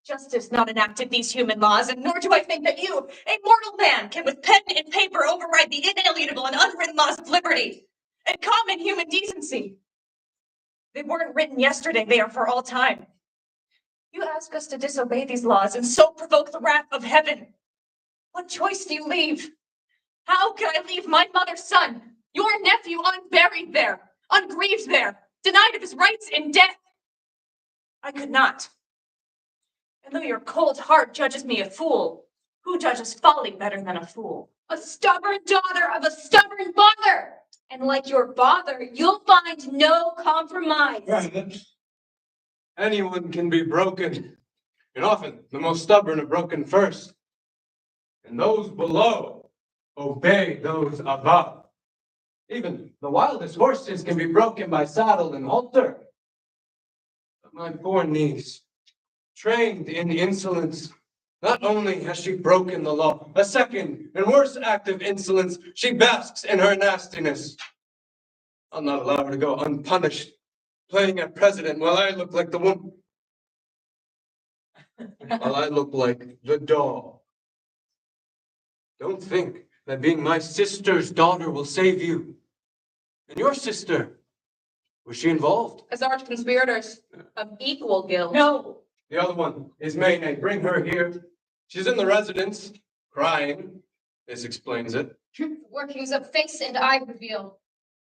Justice not enacted these human laws, and nor do I think that you, a mortal man, can with pen and paper override the inalienable and unwritten laws of liberty and common human decency. They weren't written yesterday, they are for all time. You ask us to disobey these laws and so provoke the wrath of heaven. What choice do you leave? How can I leave my mother's son, your nephew, unburied there, ungrieved there, denied of his rights in death? I could not. And though your cold heart judges me a fool, who judges folly better than a fool? A stubborn daughter of a stubborn father. And like your father, you'll find no compromise. Anyone can be broken, and often the most stubborn are broken first. And those below obey those above. Even the wildest horses can be broken by saddle and halter. But my poor niece, trained in insolence, not only has she broken the law, a second and worse act of insolence, she basks in her nastiness. I'll not allow her to go unpunished, playing at president while I look like the woman. While I look like the dog. Don't think that being my sister's daughter will save you. And your sister, was she involved? As arch conspirators of equal guilt. No. The other one is Mayne. Bring her here. She's in the residence, crying. This explains it. Workings of face and eye reveal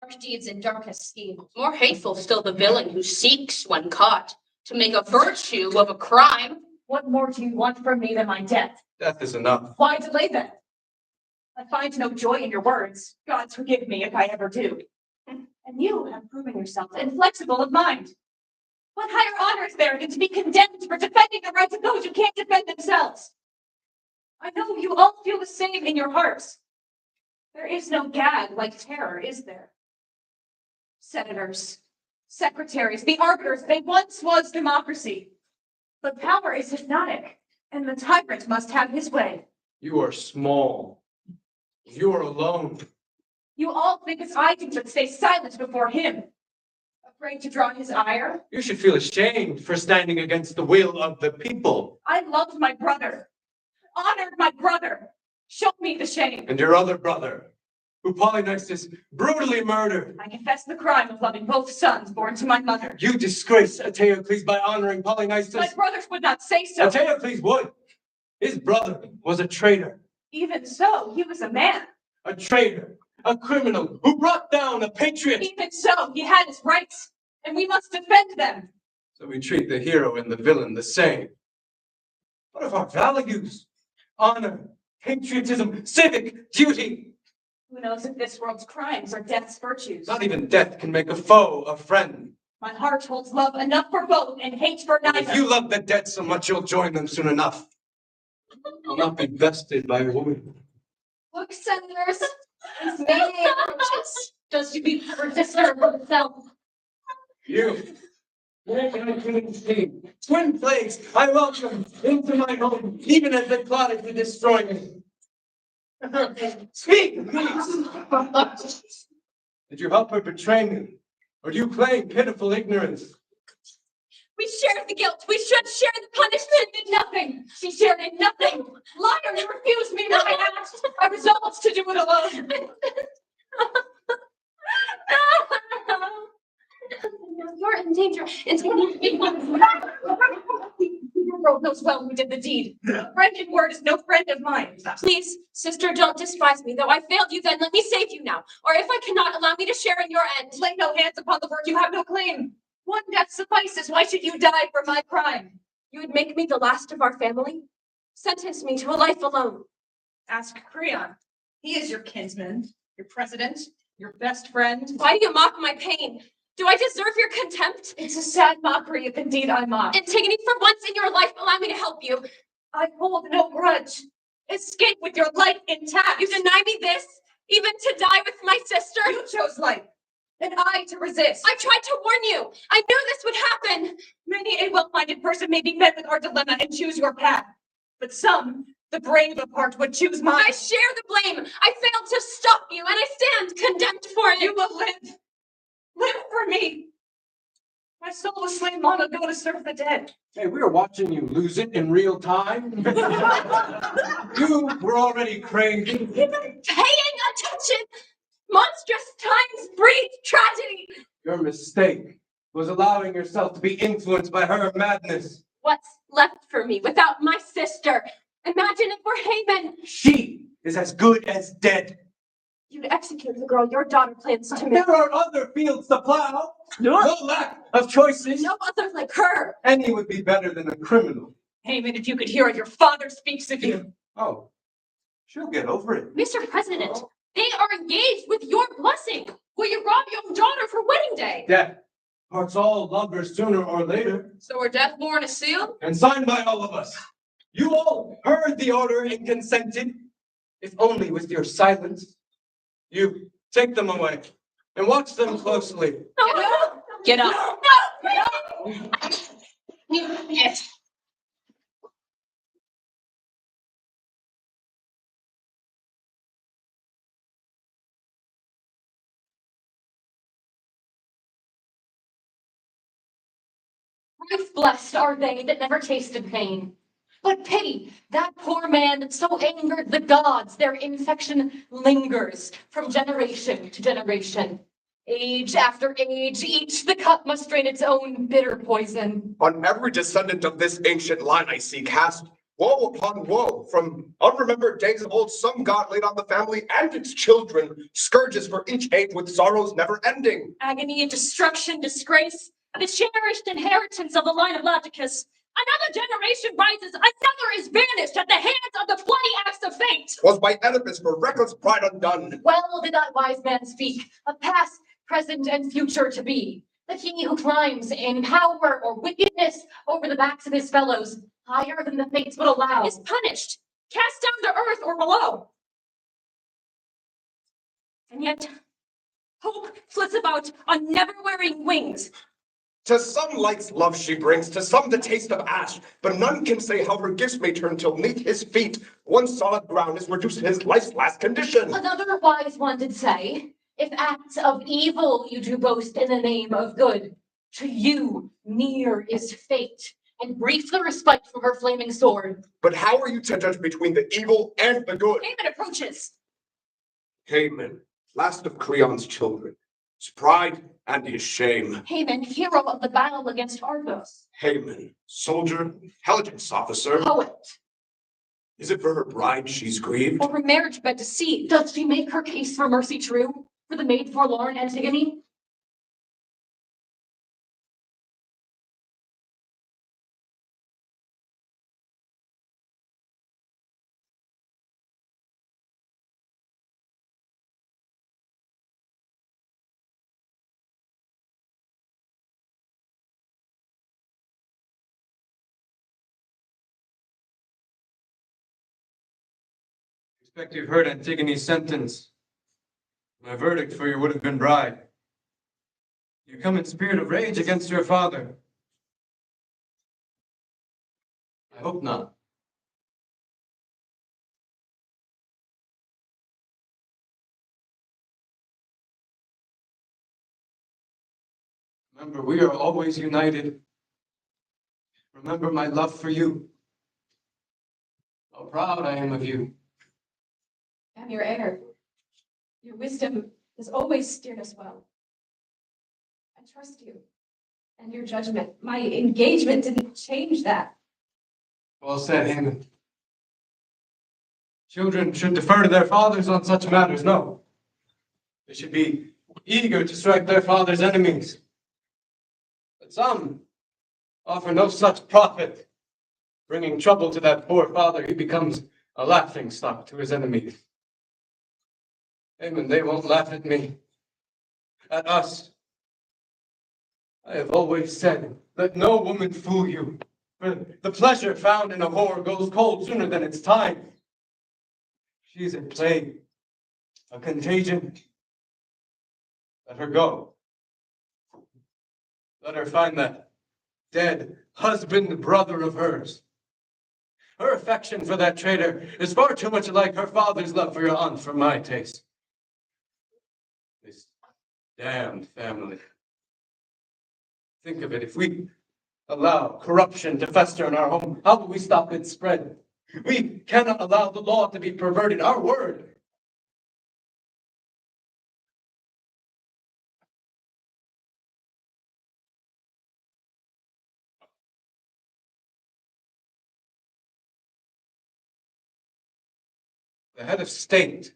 harsh deeds and darkest schemes. More hateful still the villain who seeks, when caught, to make a virtue of a crime. What more do you want from me than my death? Death is enough. Why delay then? I find no joy in your words. God forgive me if I ever do. And you have proven yourself inflexible of mind. What higher honor is there than to be condemned for defending the rights of those who can't defend themselves? I know you all feel the same in your hearts. There is no gag like terror, is there? Senators, secretaries, the arbiters, they once was democracy. But power is hypnotic, and the tyrant must have his way. You are small. You are alone. You all think as I do, but stay silent before him. Afraid to draw his ire? You should feel ashamed for standing against the will of the people. I loved my brother, honored my brother. Show me the shame. And your other brother, who Polynices brutally murdered. I confess the crime of loving both sons born to my mother. You disgrace Eteocles by honoring Polynices. My brothers would not say so. Eteocles would. His brother was a traitor. Even so, he was a man. A traitor a criminal who brought down a patriot. Even so, he had his rights, and we must defend them. So we treat the hero and the villain the same. What of our values? Honor, patriotism, civic duty. Who knows if this world's crimes are death's virtues? Not even death can make a foe a friend. My heart holds love enough for both and hate for neither. If you love the dead so much, you'll join them soon enough. I'll not be bested by a woman. Look, senators, this man approaches. Does she be resistant herself? You, twin plagues, I welcome into my home, even as they plotted to destroy me. Speak, please. Did you help her betray me? Or do you claim pitiful ignorance? We shared the guilt. We should share the punishment. Did nothing. She shared in nothing. Liars refused me my act. I resolved to do it alone. You're in danger. The world knows well who did the deed. A friend in word is no friend of mine. Please, sister, don't despise me. Though I failed you then, let me save you now. Or if I cannot, allow me to share in your end. Lay no hands upon the word, you have no claim. One death suffices. Why should you die for my crime? You would make me the last of our family? Sentence me to a life alone. Ask Creon. He is your kinsman, your president, your best friend. Why do you mock my pain? Do I deserve your contempt? It's a sad mockery if indeed I mock. Antigone, for once in your life, allow me to help you. I hold no grudge. Escape with your life intact. You deny me this, even to die with my sister? You chose life, and I to resist. I tried to warn you. I knew this would happen. Many a well-minded person may be met with our dilemma and choose your path. But some, the brave of heart, would choose mine. I share the blame. I failed to stop you, and I stand condemned for it. You will live. Live for me. My soul was slain long ago to serve the dead. Hey, we are watching you lose it in real time. You were already crazy. Even paying attention. Monstrous times breed tragedy. Your mistake was allowing yourself to be influenced by her madness. What's left for me without my sister? Imagine it for Haman. She is as good as dead. You'd execute the girl your daughter plans to marry. There are other fields to plow. No lack of choices. No other like her. Any would be better than a criminal. Haman, if you could hear how your father speaks of you. Oh, she'll get over it. Mr. President, they are engaged with your blessing. Will you rob your daughter for wedding day? Death parts all lovers sooner or later, So are death born a seal? and signed by all of us. You all heard the order and consented, if only with your silence. You take them away and watch them closely. Get up. Yes. Life blessed are they that never tasted pain. But pity that poor man that so angered the gods, their infection lingers from generation to generation. Age after age, each the cup must drain its own bitter poison. On every descendant of this ancient line I see cast woe upon woe. From unremembered days of old, some god laid on the family and its children scourges for each age with sorrows never ending. Agony and destruction, disgrace, the cherished inheritance of the line of Logicus. Another generation rises, another is banished at the hands of the bloody acts of fate. Was by Oedipus for reckless pride undone. Well did that wise man speak, of past, present, and future to be, that he who climbs in power or wickedness over the backs of his fellows, higher than the fates would allow, is punished, cast down to earth or below. And yet, hope flits about on never-wearing wings. To some light's love she brings, to some the taste of ash, but none can say how her gifts may turn till 'neath his feet one solid ground is reduced to his life's last condition. Another wise one did say, if acts of evil you do boast in the name of good, to you near is fate, and brief the respite from her flaming sword. But how are you to judge between the evil and the good? Haman approaches. Haman, last of Creon's children, his pride and his shame. Haman, hero of the battle against Argos. Haman, soldier, intelligence officer. Poet. Is it for her bride she's grieved? Or her marriage bed to see? Does she make her case for mercy true? For the maid forlorn Antigone? Expect you've heard Antigone's sentence. My verdict for your would-have-been bride. You come in spirit of rage against your father. I hope not. Remember, we are always united. Remember my love for you. How proud I am of you. I'm your heir. Your wisdom has always steered us well. I trust you and your judgment. My engagement didn't change that. Well said, Haman. Children should defer to their fathers on such matters, no. They should be eager to strike their father's enemies. But some offer no such profit. Bringing trouble to that poor father, he becomes a laughingstock to his enemies. Haman, they won't laugh at me, at us. I have always said, let no woman fool you, for the pleasure found in a whore goes cold sooner than its time. She's a plague, a contagion. Let her go. Let her find that dead husband brother of hers. Her affection for that traitor is far too much like her father's love for your aunt for my taste. This damned family. Think of it, if we allow corruption to fester in our home, how will we stop its spread? We cannot allow the law to be perverted, our word. The head of state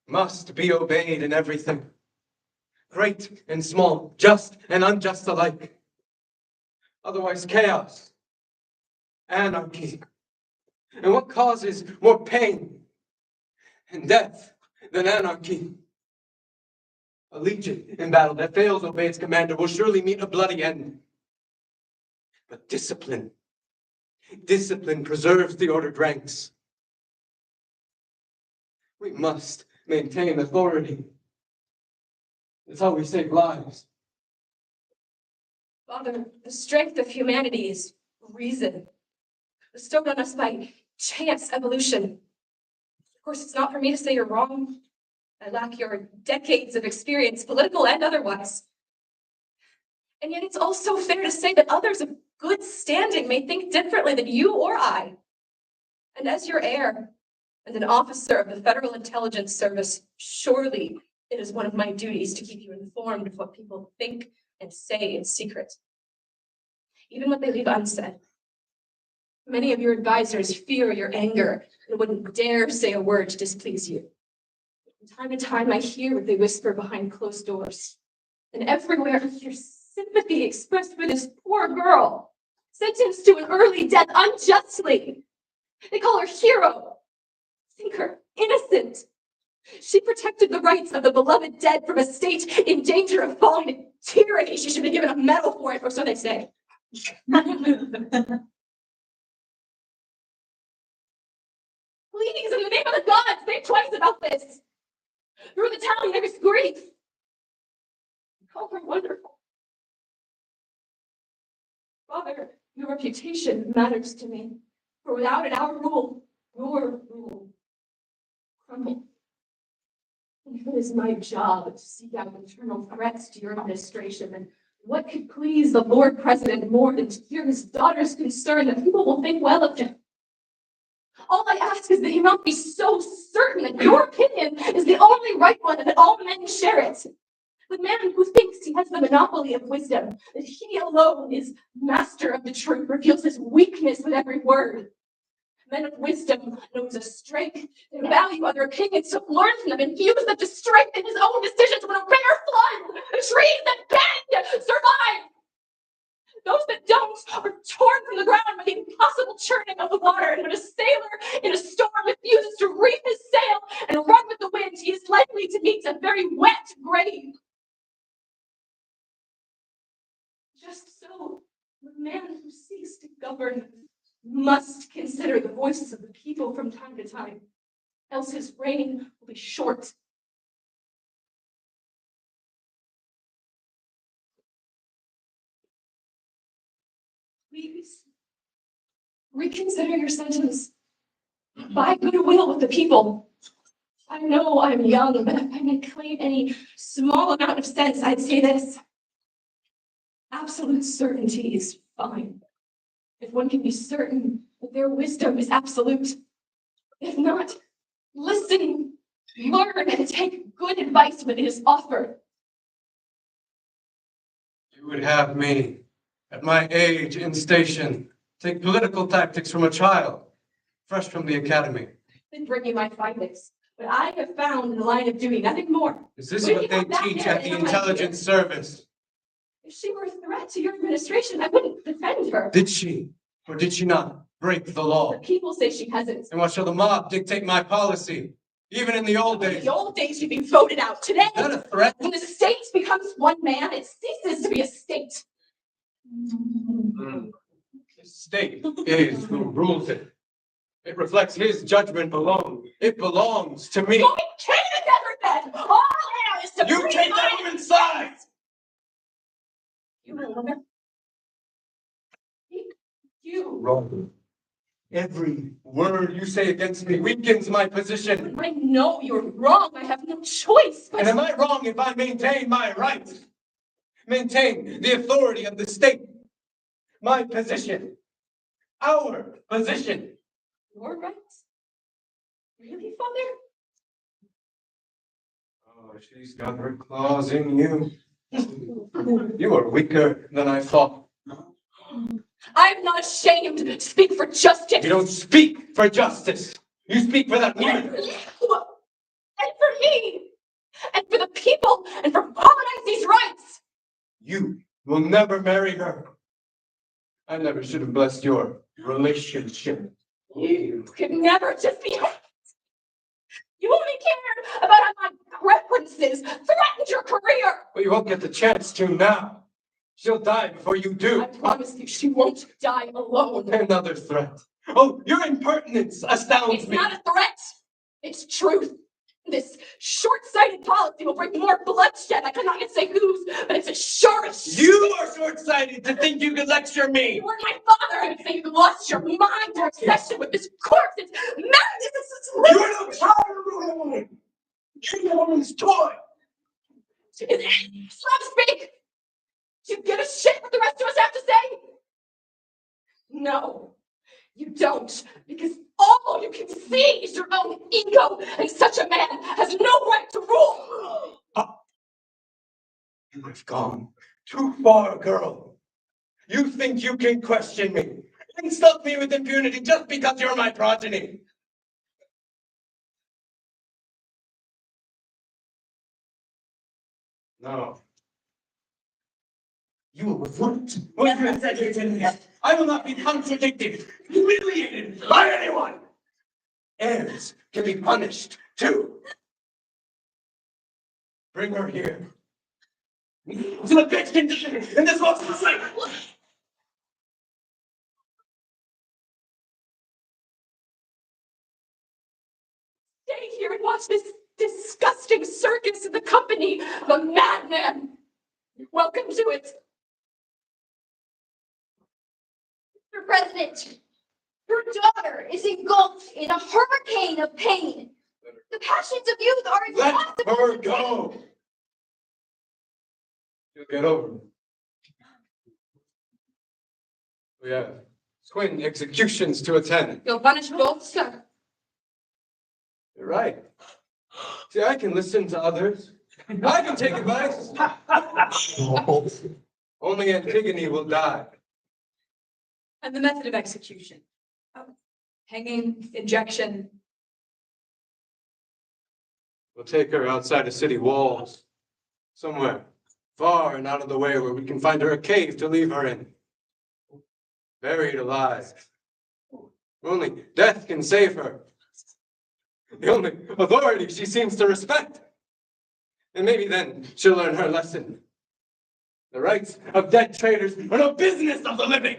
must be obeyed in everything. Great and small, just and unjust alike. Otherwise, chaos, anarchy. And what causes more pain and death than anarchy? A legion in battle that fails to obey its commander will surely meet a bloody end. But discipline preserves the ordered ranks. We must maintain authority. That's how we save lives. Father, the strength of humanity is reason, bestowed on us by chance evolution. Of course, it's not for me to say you're wrong. I lack your decades of experience, political and otherwise. And yet it's also fair to say that others of good standing may think differently than you or I. And as your heir and an officer of the Federal Intelligence Service, surely it is one of my duties to keep you informed of what people think and say in secret, even what they leave unsaid. Many of your advisors fear your anger and wouldn't dare say a word to displease you. From time to time, I hear what they whisper behind closed doors. And everywhere I hear sympathy expressed for this poor girl, sentenced to an early death unjustly. They call her hero, think her innocent. She protected the rights of the beloved dead from a state in danger of falling into tyranny. She should be given a medal for it, or so they say. Please, in the name of the gods, think twice about this. Through the town, there is grief. Call her wonderful. Father, your reputation matters to me. For without it, our rule, your rule, crumble. And it is my job to seek out internal threats to your administration. And what could please the Lord President more than to hear his daughter's concern that people will think well of him? All I ask is that he not be so certain that your opinion is the only right one and that all men share it. The man who thinks he has the monopoly of wisdom, that he alone is master of the truth, reveals his weakness with every word. Men of wisdom knows a strength and value other opinions to learn from them and use them to strengthen his own decisions when a rare flood, the trees that bend survive. Those that don't are torn from the ground by the impossible churning of the water. And when a sailor in a storm refuses to reef his sail and run with the wind, he is likely to meet a very wet grave. Just so, the man who seeks to govern must consider the voices of the people from time to time, else his reign will be short. Please reconsider your sentence. By goodwill with the people. I know I'm young, but if I may claim any small amount of sense, I'd say this. Absolute certainty is fine. If one can be certain that their wisdom is absolute. If not, listen, learn, and take good advice when it is offered. You would have me, at my age and station, take political tactics from a child, fresh from the academy. Then bring you my findings. But I have found in the line of duty nothing more. Is this what they teach at the intelligence service? If she were a threat to your administration, I wouldn't defend her. Did she, or did she not, break the law? The people say she hasn't. And what shall the mob dictate my policy? Even in the old days. In the old days, you'd be voted out. Today, Is that a threat? when the state becomes one man, it ceases to be a state. The state is who rules it. It reflects his judgment alone. It belongs to me. Going king of the desert then! All hail is to You take that woman's side! You will remember. You. Wrong. Every word you say against me weakens my position. I know you're wrong. I have no choice. But And am I wrong if I maintain my rights? Maintain the authority of the state? My position? Our position? your rights? Really, Father? Oh, she's got her claws in you. You are weaker than I thought. I'm not ashamed to speak for justice. You don't speak for justice. You speak for that woman. And for you, and for me, and for the people, and for colonizing rights. You will never marry her. I never should have blessed your relationship. You could never just be. You only cared about how my preferences threatened your career. But you won't get the chance to now. She'll die before you do. I promise you, she won't die alone. Another threat. Oh, your impertinence astounds It's me. not a threat. It's truth. This short-sighted policy will bring more bloodshed. I cannot yet say whose, but it's a sure. You are short-sighted to think you could lecture me. You were my father. I would say you lost your mind. Your obsession with this corpse. It's madness. It's You are no child of a woman. You're a woman's toy. Stop speak. Do you give a shit what the rest of us have to say? No, you don't, because all you can see is your own ego, and such a man has no right to rule. You have gone too far, girl. You think you can question me, insult me with impunity just because you're my progeny. No. You will refute what you have said here today. I will not be contradicted, humiliated by anyone. Heirs can be punished too. Bring her here. To the bitch condition in this most society. Stay here and watch this disgusting circus in the company of a madman. Welcome to it. Mr. President, your daughter is engulfed in a hurricane of pain. The passions of youth are Let impossible. her go. You'll get over it. We have twin executions to attend. You'll punish both, sir. You're right. See, I can listen to others. I can take advice. Only Antigone will die. And the method of execution. hanging, injection. We'll take her outside of city walls, somewhere far and out of the way where we can find her a cave to leave her in. Buried alive. Only death can save her. The only authority she seems to respect. And maybe then she'll learn her lesson. The rights of dead traitors are no business of the living.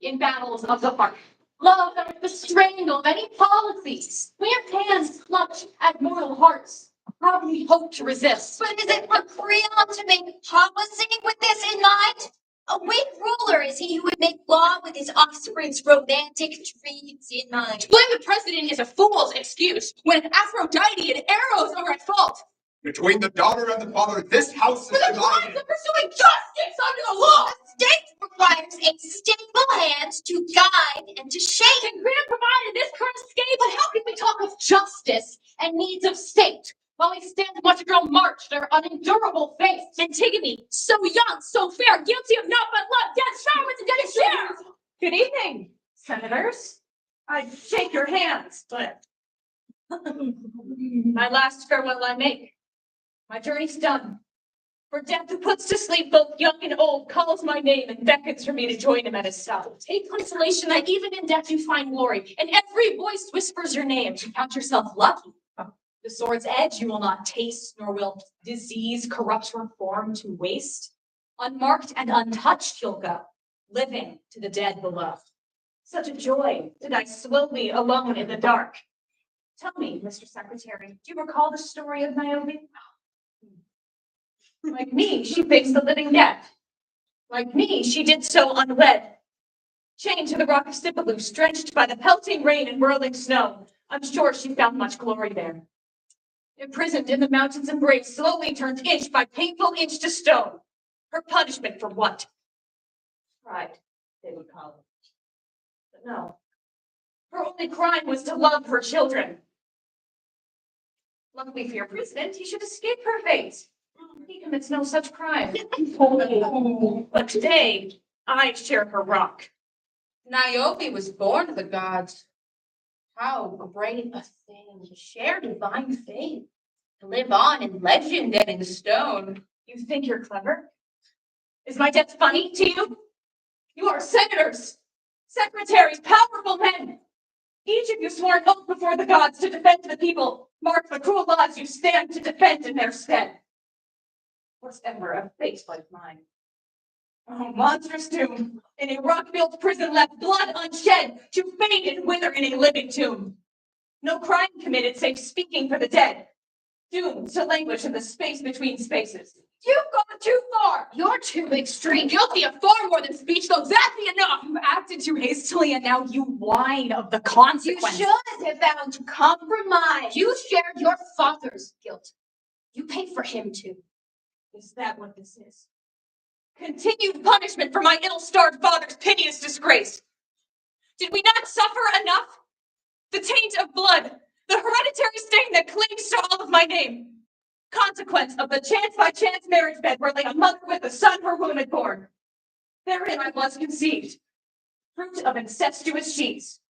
In battles of the heart, love and the strangle of any policies. We have hands clutch at mortal hearts. How can we hope to resist? But is it for Creon to make policy with this in mind? A weak ruler is he who would make law with his offspring's romantic dreams in mind. To blame the president is a fool's excuse when Aphrodite and Eros are at fault. Between the daughter and the father, this house For is the crimes divided. of pursuing justice under the law. The state requires a stable hand to guide and to shape. Can Grant provide in this current state? But how can we talk of justice and needs of state while we stand much grown marched our unendurable face? Antigone, so young, so fair, guilty of naught but love, dead star with the dead share. Good evening, senators. I shake your hands, but my last farewell I make. My journey's done. For death who puts to sleep both young and old calls my name and beckons for me to join him at his side. Take consolation that even in death you find glory, and every voice whispers your name. You count yourself lucky. The sword's edge you will not taste, nor will disease corrupt your form to waste. Unmarked and untouched you'll go, living to the dead below. Such a joy did I slowly alone in the dark. Tell me, Mr. Secretary, do you recall the story of Niobe? Like me, she faced the living death. Like me, she did so unwed. Chained to the rock of Stipulus, drenched by the pelting rain and whirling snow, I'm sure she found much glory there. Imprisoned in the mountain's embrace, slowly turned inch by painful inch to stone. Her punishment for what? Pride, they would call it. But no, her only crime was to love her children. Luckily for your president, he should escape her fate. He commits no such crime. But today, I share her rock. Niobe was born of the gods. How great a thing to share divine fate, to live on in legend and in stone. You think you're clever? Is my death funny to you? You are senators, secretaries, powerful men. Each of you swore an oath before the gods to defend the people. Mark the cruel laws you stand to defend in their stead. Was ever a fate like mine? Oh, monstrous doom! In a rock-built prison left blood unshed, to fade and wither in a living tomb. No crime committed save speaking for the dead. Doomed to languish in the space between spaces. You've gone too far! You're too extreme, guilty of far more than speech, though that be enough. You acted too hastily and now you whine of the You consequences. should have found compromise. You shared your father's guilt. You paid for him too. Is that what this is? Continued punishment for my ill-starred father's piteous disgrace. Did we not suffer enough? The taint of blood, the hereditary stain that clings to all of my name. Consequence of the chance-by-chance marriage bed where lay a mother with a son her womb had born. Therein I was conceived, fruit of incestuous sheets.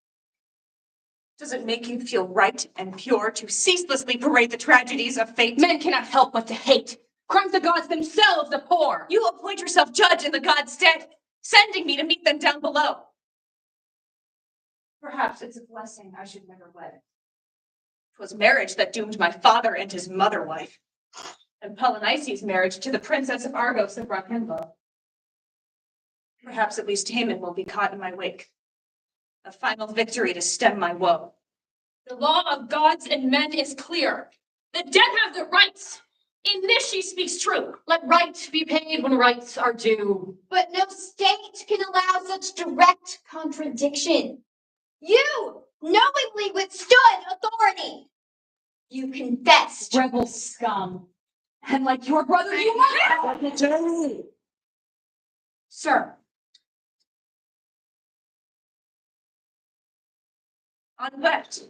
Does it make you feel right and pure to ceaselessly parade the tragedies of fate? Men cannot help but to hate. Crimes the gods themselves abhor. You appoint yourself judge in the god's stead, sending me to meet them down below. Perhaps it's a blessing I should never wed. 'Twas marriage that doomed my father and his mother wife, and Polynices' marriage to the princess of Argos that brought him low. Perhaps at least Haman will be caught in my wake, a final victory to stem my woe. The law of gods and men is clear. The dead have the rights. In this she speaks true. Let right be paid when rights are due. But no state can allow such direct contradiction. You knowingly withstood authority. You confessed. Rebel scum. And like your brother, you must. Sir. Unwept,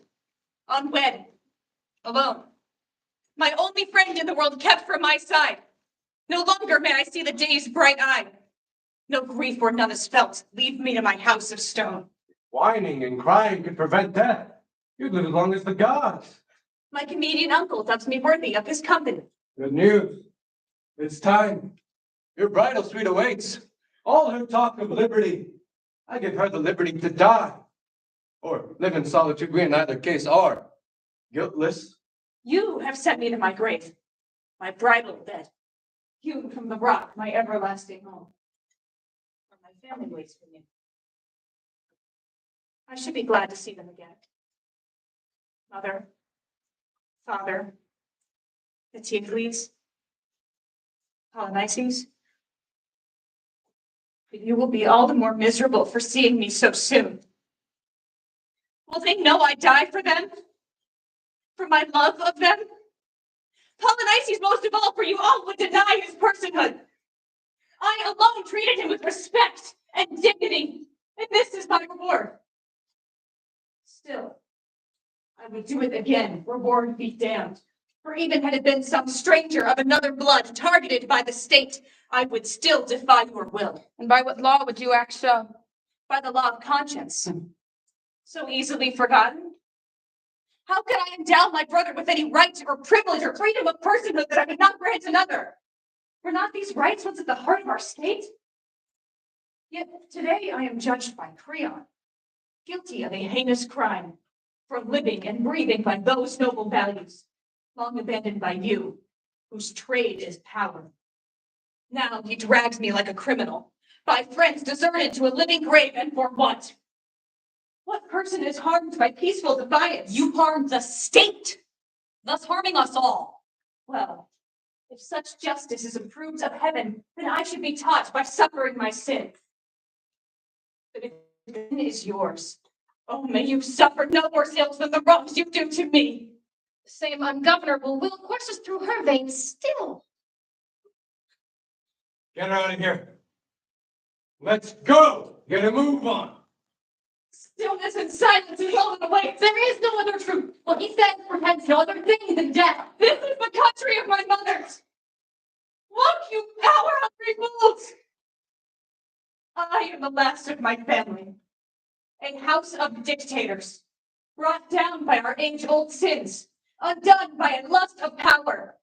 unwed, alone. My only friend in the world kept from my side. No longer may I see the day's bright eye. No grief where none is felt. Leave me to my house of stone. Whining and crying could prevent death. You'd live as long as the gods. My comedian uncle does me worthy of his company. Good news. It's time. Your bridal suite awaits. All her talk of liberty, I give her the liberty to die. Or live in solitude. We in either case are guiltless. You have sent me to my grave, my bridal bed. Hewn from the rock, my everlasting home. Where my family waits for me. I should be glad to see them again. Mother, father, Antigone, Polynices. But you will be all the more miserable for seeing me so soon. Will they know I die for them? For my love of them? Polynices, most of all, for you all would deny his personhood. I alone treated him with respect and dignity, and this is my reward. Still, I would do it again, reward be damned. For even had it been some stranger of another blood targeted by the state, I would still defy your will. And by what law would you act so? By the law of conscience. So easily forgotten? How could I endow my brother with any right or privilege or freedom of personhood that I could not grant another? Were not these rights what's at the heart of our state? Yet today I am judged by Creon, guilty of a heinous crime, for living and breathing by those noble values, long abandoned by you, whose trade is power. Now he drags me like a criminal, by friends deserted to a living grave, and for what? What person is harmed by peaceful defiance? You harmed the state, thus harming us all. Well, if such justice is approved of heaven, then I should be taught by suffering my sin. But if sin is yours, oh, may you suffer no worse ills than the wrongs you do to me. The same ungovernable will courses through her veins still. Get her out of here. Let's go. Get a move on. Stillness and silence is all that awaits. There is no other truth. What he says prevents no other thing than death. This is the country of my mothers. Look, you power-hungry fools! I am the last of my family. A house of dictators, brought down by our age-old sins, undone by a lust of power.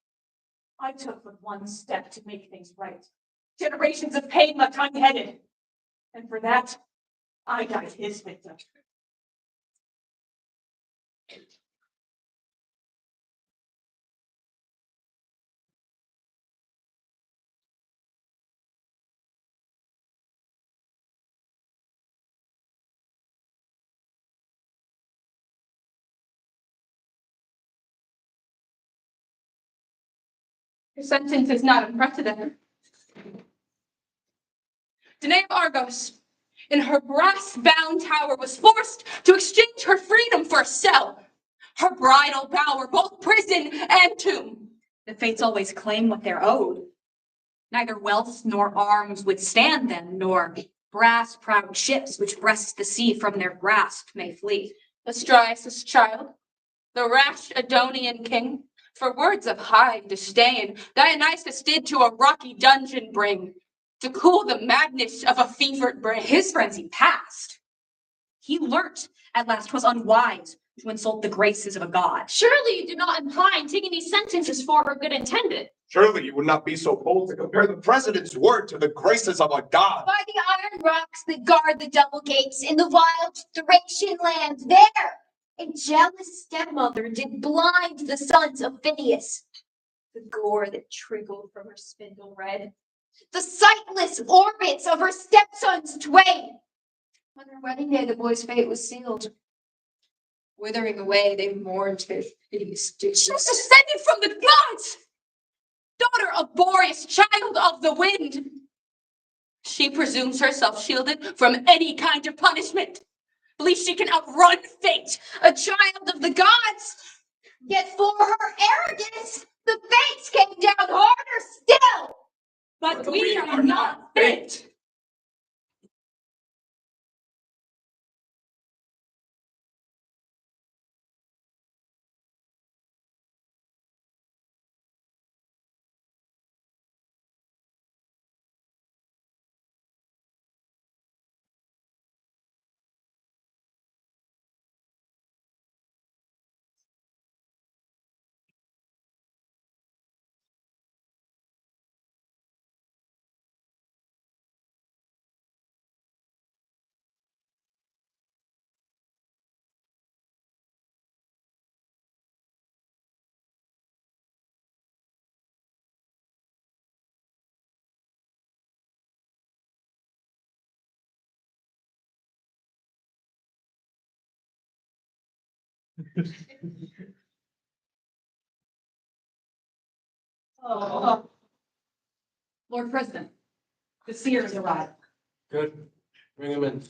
I took but one step to make things right. Generations of pain left unheaded. And for that, I died his victim. Your sentence is not unprecedented. Danae of Argos, in her brass-bound tower, was forced to exchange her freedom for a cell. Her bridal bower, both prison and tomb. The fates always claim what they're owed. Neither wealth nor arms withstand them, nor brass-proud ships which breast the sea from their grasp may flee. Astrias' child, the rash Adonian king, for words of high disdain, Dionysus did to a rocky dungeon bring, to cool the madness of a fevered brain. His frenzy passed. He learnt at last 'twas unwise to insult the graces of a god. Surely you do not imply taking these sentences for her good intended. Surely you would not be so bold to compare the president's word to the graces of a god. By the iron rocks that guard the double gates in the wild Thracian land, there a jealous stepmother did blind the sons of Phineas. The gore that trickled from her spindle red, the sightless orbits of her stepsons twain. On their wedding day, the boy's fate was sealed. Withering away, they mourned their hideous She was dishes. descended from the gods, daughter of Boreas, child of the wind. She presumes herself shielded from any kind of punishment. Believes she can outrun fate, A child of the gods. Yet for her arrogance, the fates came down harder still. but we are not fate. Oh. Lord President, the seer has arrived. Good. Bring him in.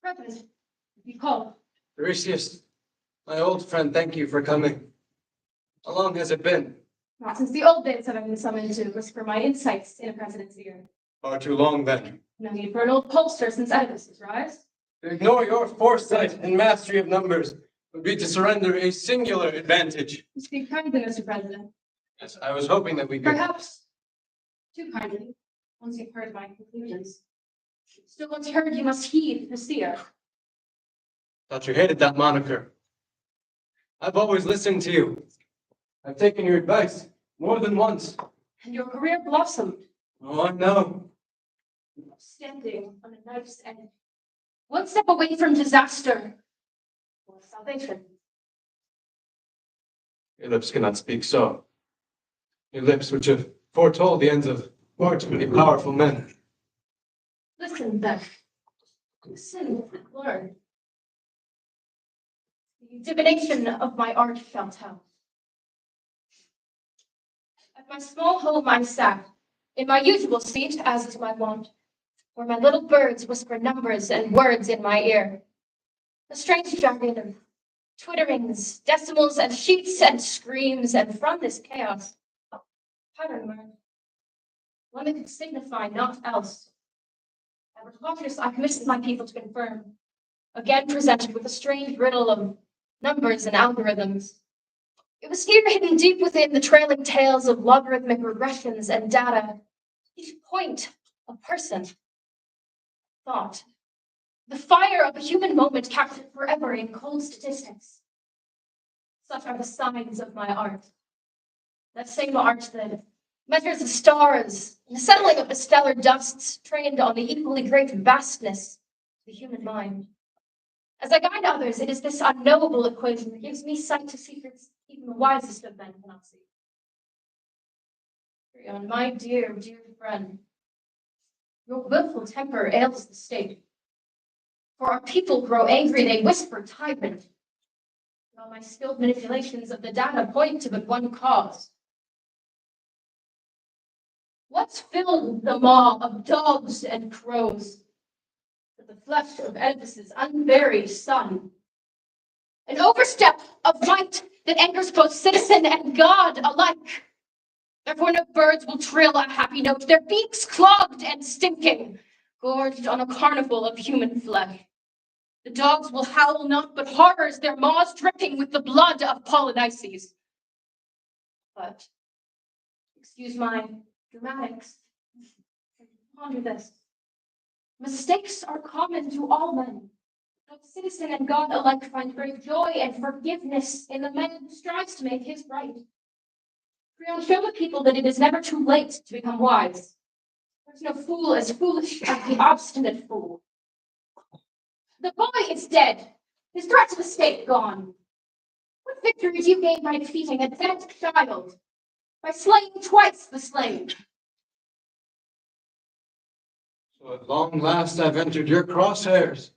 President, you called. Eurystheus, my old friend, thank you for coming. How long has it been? Not since the old days have I been summoned to whisper my insights in a president's ear. Far too long then. No need for an old pollster since Oedipus's rise. To ignore your foresight and mastery of numbers would be to surrender a singular advantage. You speak kindly, Mr. President. Yes, I was hoping that we could. Perhaps too kindly, once you've heard my conclusions. Still, once heard, you must heed the seer. Thought you hated that moniker. I've always listened to you. I've taken your advice more than once. And your career blossomed, Oh, I know. standing on a knife's end. One step away from disaster or salvation. Your lips cannot speak so. Your lips which have foretold the ends of far too many powerful men. Listen, then. Listen and learn. The divination of my art shall tell. At my small home I sat, in my usual seat, as is my wont, where my little birds whisper numbers and words in my ear. A strange jargon of twitterings, decimals, and sheets and screams, and from this chaos, a pattern emerged. One that could signify naught else. Ever cautious, I commissioned my people to confirm, again presented with a strange riddle of numbers and algorithms. It was here hidden deep within the trailing tales of logarithmic regressions and data, each point a person, thought. The fire of a human moment captured forever in cold statistics. Such are the signs of my art. That same art that measures the stars, the settling of the stellar dusts trained on the equally great vastness of the human mind. As I guide others, it is this unknowable equation that gives me sight to secrets even the wisest of men cannot see. Creon, my dear, dear friend, your willful temper ails the state. For our people grow angry, they whisper tyrant. While my skilled manipulations of the data point to but one cause. What's filled the maw of dogs and crows? With the flesh of Oedipus's unburied son. An overstep of might that angers both citizen and god alike. Therefore no birds will trill a happy note, their beaks clogged and stinking, gorged on a carnival of human flesh. The dogs will howl not but horrors, their maws dripping with the blood of Polynices. But, excuse my dramatics, ponder this. Mistakes are common to all men. Both citizen and God alike find great joy and forgiveness in the man who strives to make his right. Creon, show the people that it is never too late to become wise. There's no fool as foolish as the obstinate fool. The boy is dead, his threat to the state gone. What victory did you gain by defeating a dead child? By slaying twice the slain? So at long last I've entered your crosshairs.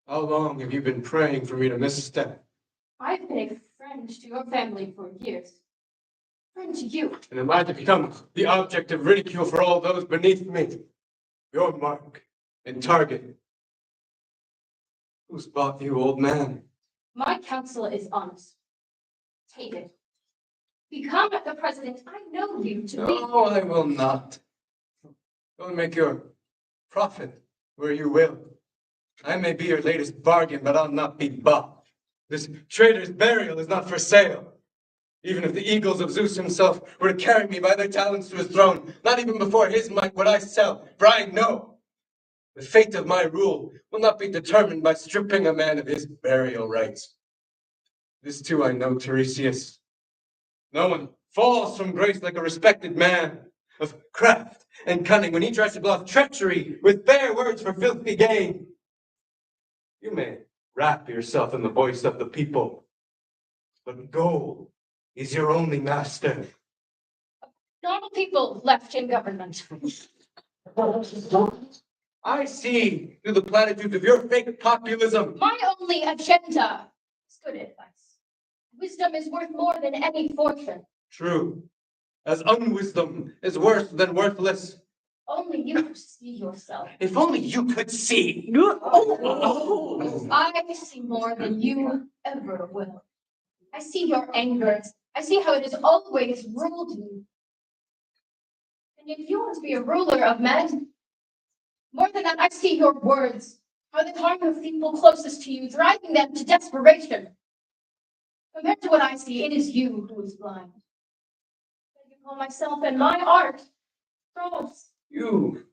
How long have you been praying for me to misstep? I've been a friend to your family for years. Friend to you. And am I to become the object of ridicule for all those beneath me? Your mark and target. Who's bought you, old man? My counsel is honest. Take it. Become the president I know you to be. No, I will not. Go and make your profit where you will. I may be your latest bargain, but I'll not be bought. This traitor's burial is not for sale. Even if the eagles of Zeus himself were to carry me by their talons to his throne, not even before his might would I sell, for I know the fate of my rule will not be determined by stripping a man of his burial rights. This too I know, Tiresias. No one falls from grace like a respected man. of craft and cunning when he tries to bluff treachery with bare words for filthy gain. You may wrap yourself in the voice of the people, but gold is your only master. Normal people left in government. I see through the platitudes of your fake populism. My only agenda is good advice. Wisdom is worth more than any fortune. True, as unwisdom is worse than worthless. Only you see yourself. If only you could see. I see more than you ever will. I see your anger. I see how it has always ruled you. And if you want to be a ruler of men, more than that, I see your words, how they harm the people closest to you, driving them to desperation. Compared to what I see, it is you who is blind. I call myself and my art trolls. You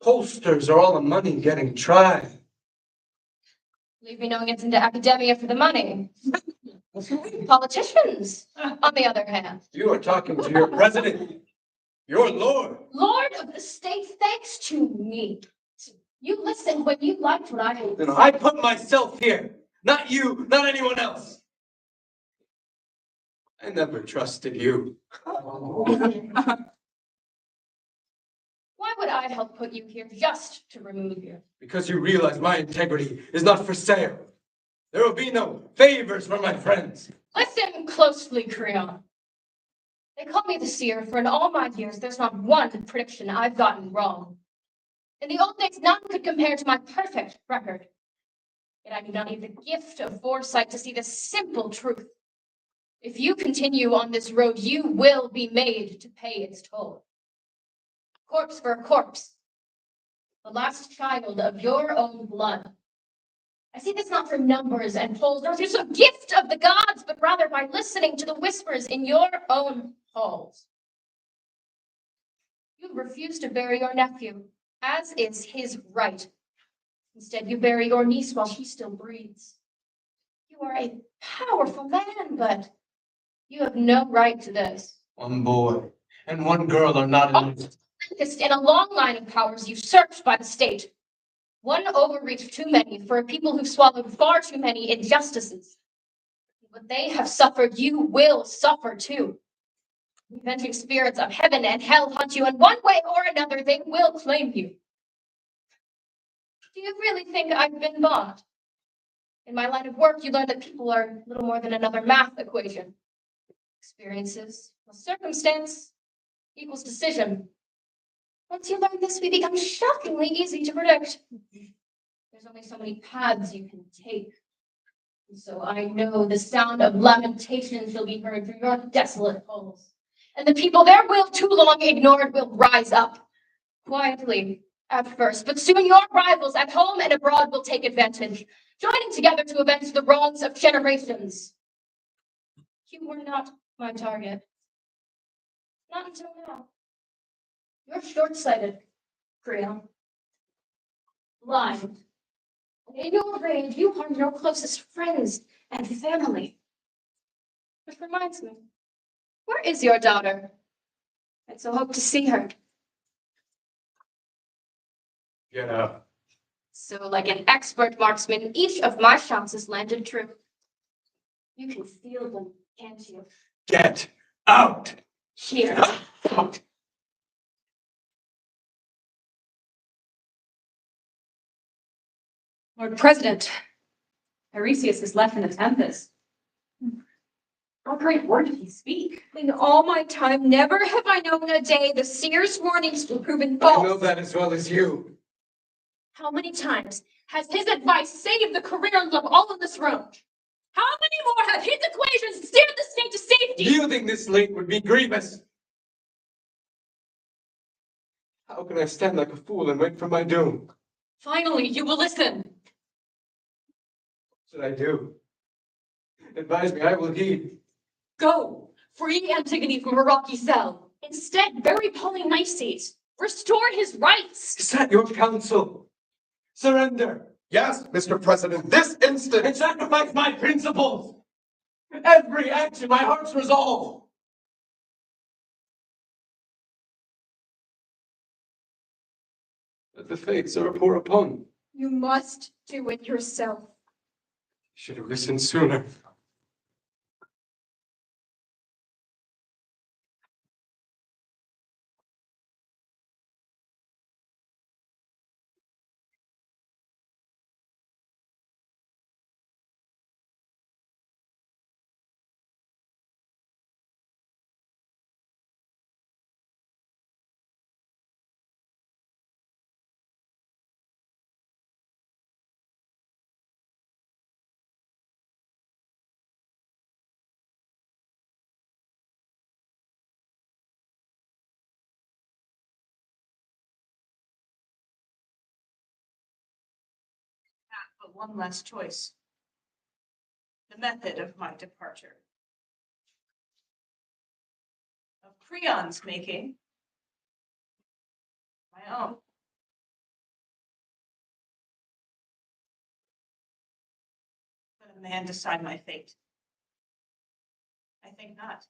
posters are all the money getting tried. Leave me no gets into academia for the money. Politicians, on the other hand. You are talking to your president, your lord. Lord of the state, thanks to me. You listened when you liked what I had. Then I put myself here, not you, not anyone else. I never trusted you. Why would I help put you here just to remove you? Because you realize my integrity is not for sale. There will be no favors for my friends. Listen closely, Creon. They call me the seer, for in all my years, there's not one prediction I've gotten wrong. In the old days, none could compare to my perfect record. Yet I do not need the gift of foresight to see the simple truth. If you continue on this road, you will be made to pay its toll. Corpse for a corpse. The last child of your own blood. I see this not through numbers and polls, nor through some gift of the gods, but rather by listening to the whispers in your own halls. You refuse to bury your nephew, as is his right. Instead, you bury your niece while she still breathes. You are a powerful man, but you have no right to this. One boy and one girl are not enough. In a long line of powers usurped by the state. One overreach too many for a people who've swallowed far too many injustices. What they have suffered, you will suffer too. Avenging spirits of heaven and hell hunt you, and one way or another they will claim you. Do you really think I've been bought? In my line of work, you learn that people are little more than another math equation. Experiences plus circumstance equals decision. Once you learn this, we become shockingly easy to predict. There's only so many paths you can take. And so I know the sound of lamentation shall be heard through your desolate halls. And the people their will too long ignored will rise up. Quietly at first, but soon your rivals at home and abroad will take advantage, joining together to avenge the wrongs of generations. You were not my target. Not until now. You're short-sighted, Creon. Blind. And in your rage, you harm your closest friends and family. Which reminds me, where is your daughter? I so hope to see her. Get up. So, like an expert marksman, each of my shots has landed true. You can feel them, can't you? Get out. Here. Out. Lord President, Tiresias is left in the tempest. What great word did he speak? In all my time, never have I known a day the seer's warnings were proven I false. know that as well as you. How many times has his advice saved the careers of all in this room? How many more have his equations steered the state to safety? Yielding this late would be grievous. How can I stand like a fool and wait for my doom? Finally, you will listen. What should I do? Advise me, I will heed. Go, free Antigone from her rocky cell. Instead, bury Polynices. Restore his rights. Is that your counsel? Surrender. Yes, Mr. President, this instant. And sacrifice my principles. Every action, my heart's resolve. that the fates are poor upon. You must do it yourself. Should have listened sooner. But one last choice. The method of my departure. Of Creon's making. My own. Let a man decide my fate. I think not.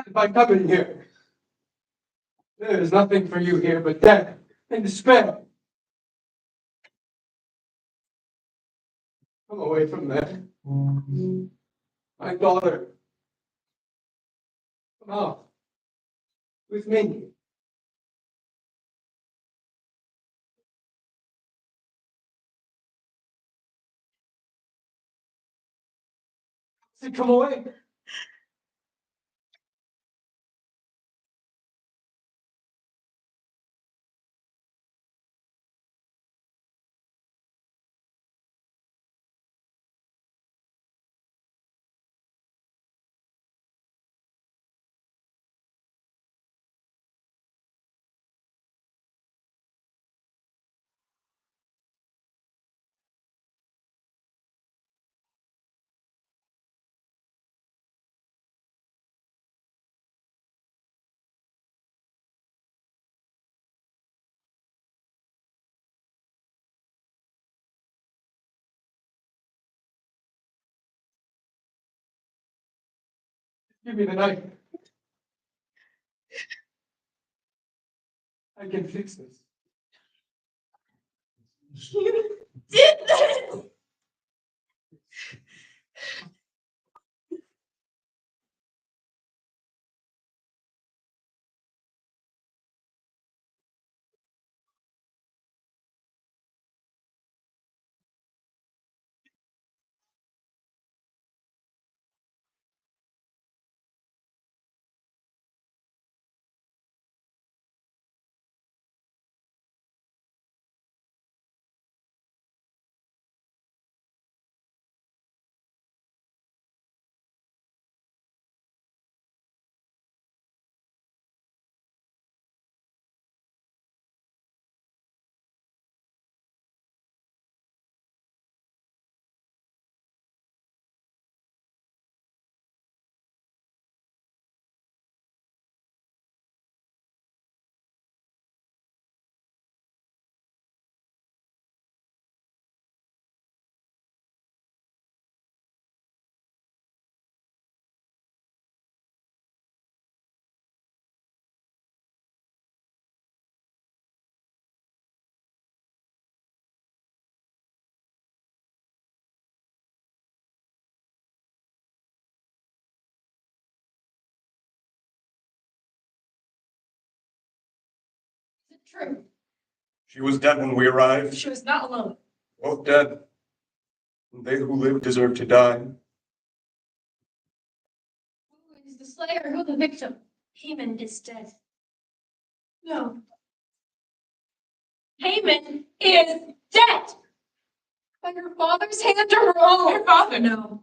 If I come in here, there is nothing for you here but death and despair. Come away from there. My daughter. Come out. With me. Say, come away. Give me the knife. I can fix this. You did this! Is it true? She was dead when we arrived. She was not alone. Both dead. And they who live deserve to die. Who is the slayer? Who the victim? Haman is dead. No. Haman is dead. By her father's hand or her own? Her father, no.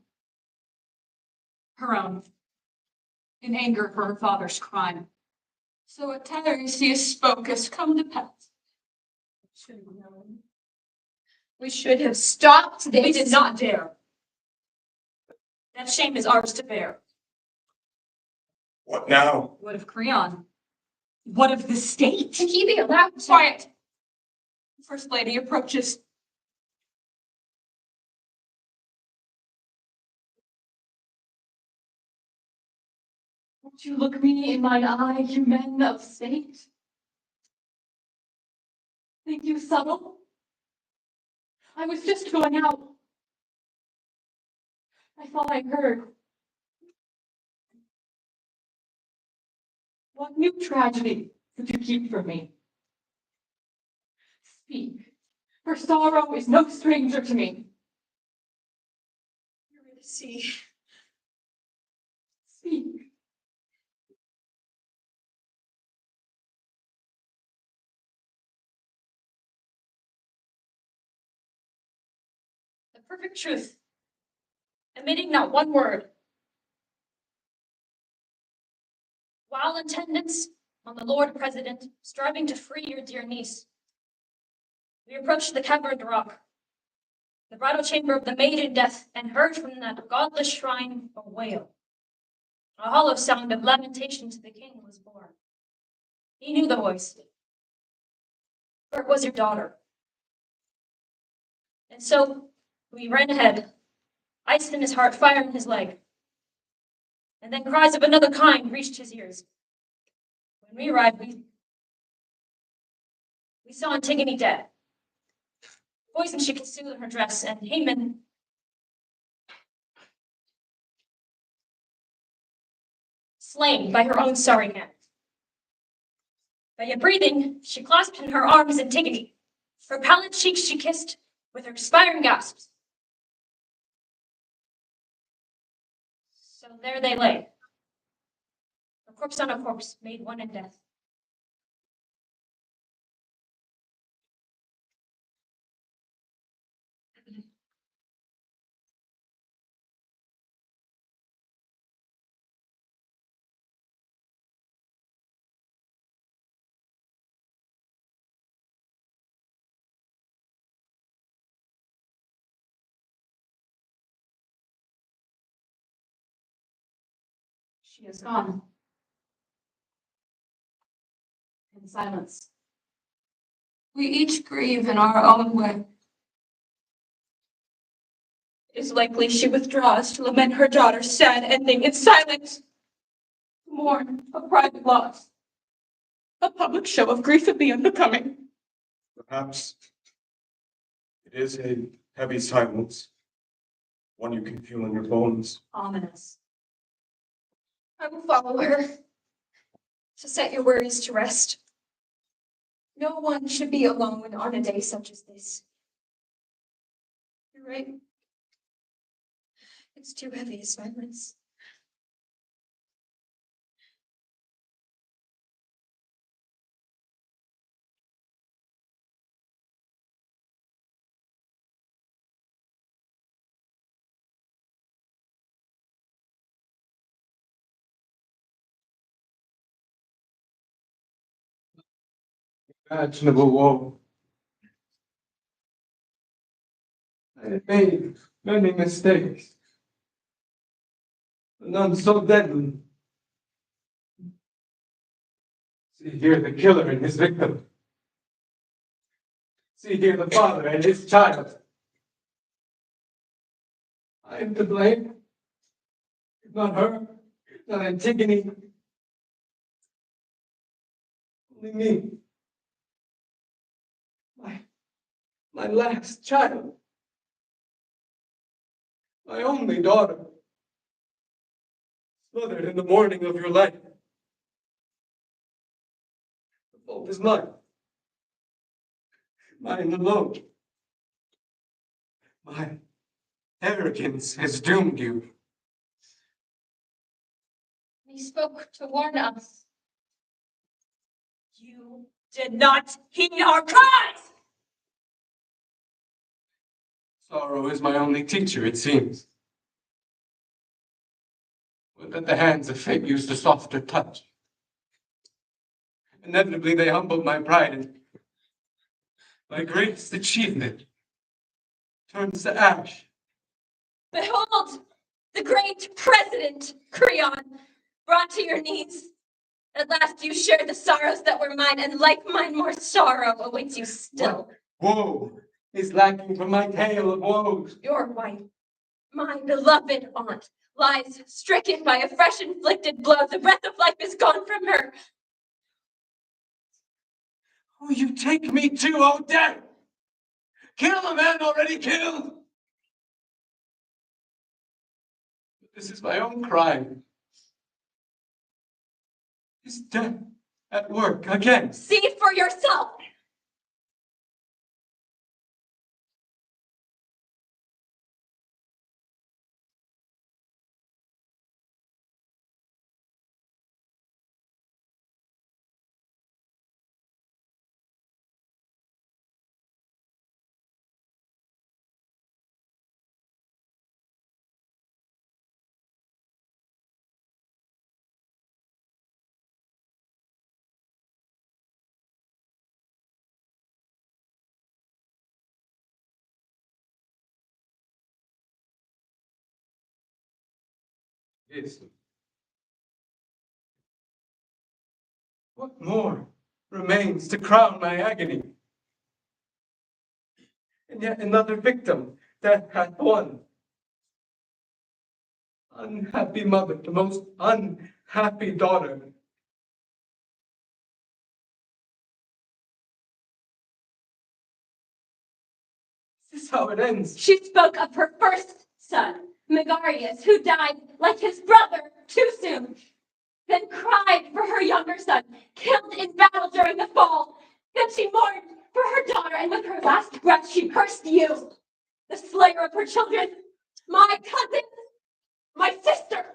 Her own. In anger for her father's crime. So what Tiresias spoke has come to pass. Should have known. We should have stopped this. We did not dare. That shame is ours to bear. What now? What of Creon? What of the state? Can he be allowed to? Quiet. The First Lady approaches. Won't you look me in my eye, you men of state? Think you subtle? I was just going out. I thought I heard. What new tragedy could you keep from me? Speak, for sorrow is no stranger to me. See, Speak. the perfect truth, omitting not one word. While in attendance on the Lord President, striving to free your dear niece, we approached the caverned rock, the bridal chamber of the maiden death, and heard from that godless shrine a wail. A hollow sound of lamentation to the king was born. He knew the voice, for it was your daughter. And so we ran ahead, ice in his heart, fire in his leg. And then cries of another kind reached his ears. When we arrived, we saw Antigone dead. Poison she concealed in her dress, and Haman slain by her own sorry hand. But yet breathing, she clasped in her arms Antigone. Her pallid cheeks she kissed with her expiring gasps. So there they lay, a corpse on a corpse, made one in death. She is gone. In silence. We each grieve in our own way. It is likely she withdraws to lament her daughter's sad ending in silence. Mourn a private loss. A public show of grief would be unbecoming. Perhaps it is a heavy silence, one you can feel in your bones. Ominous. I will follow her to set your worries to rest. No one should be alone on a day such as this. You're right. It's too heavy a silence. Imaginable woe. I have made many mistakes, but none so deadly. See here the killer and his victim. See here the father and his child. I am to blame. Not her, not Antigone. Only me. My last child. My only daughter. Smothered in the morning of your life. The fault is mine. Mine alone. My arrogance has doomed you. He spoke to warn us. You did not heed our cries! Sorrow is my only teacher, it seems. Would that the hands of fate used a softer touch. Inevitably, they humbled my pride, and my greatest achievement turns to ash. Behold, the great president, Creon, brought to your knees. At last you shared the sorrows that were mine, and like mine, more sorrow awaits you still. Woe is lacking from my tale of woes. Your wife, my beloved aunt, lies stricken by a fresh inflicted blow. The breath of life is gone from her. Who you take me to, O death? Kill a man already killed. This is my own crime. Is death at work again? See for yourself. Yes. What more remains to crown my agony? And yet another victim death hath won. Unhappy mother, the most unhappy daughter. Is this how it ends? She spoke of her first son, Megarius, who died like his brother too soon. Then cried for her younger son, killed in battle during the fall. Then she mourned for her daughter, and with her last breath she cursed you, the slayer of her children, my cousin, my sister.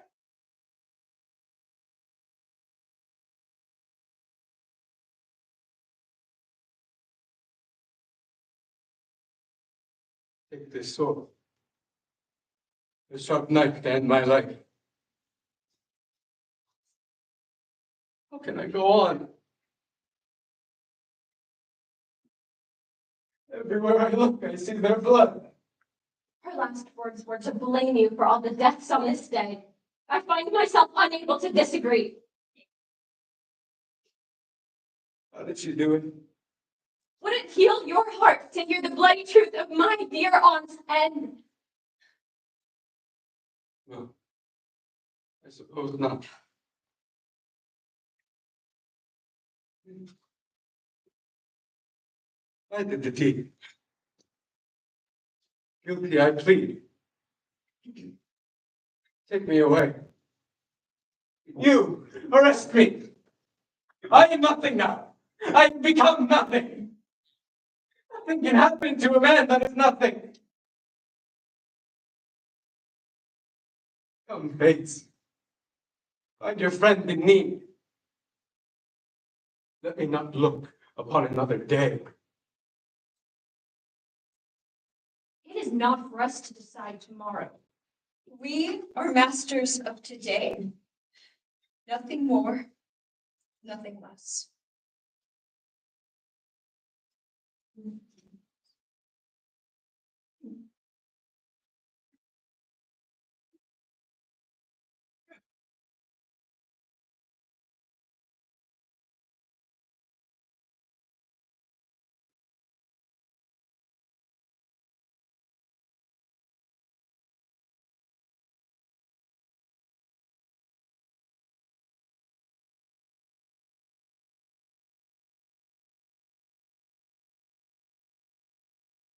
Take this sword, the sharp knife to end my life. How can I go on? Everywhere I look, I see their blood. Her last words were to blame you for all the deaths on this day. I find myself unable to disagree. How did she do it? Would it heal your heart to hear the bloody truth of my dear aunt's end? No, I suppose not. I did the deed. Guilty I plead. Take me away. You arrest me. I am nothing now. I've become nothing. Nothing can happen to a man that is nothing. Come, Bates. Find your friend in need. Let me not look upon another day. It is not for us to decide tomorrow. We are masters of today. Nothing more, nothing less.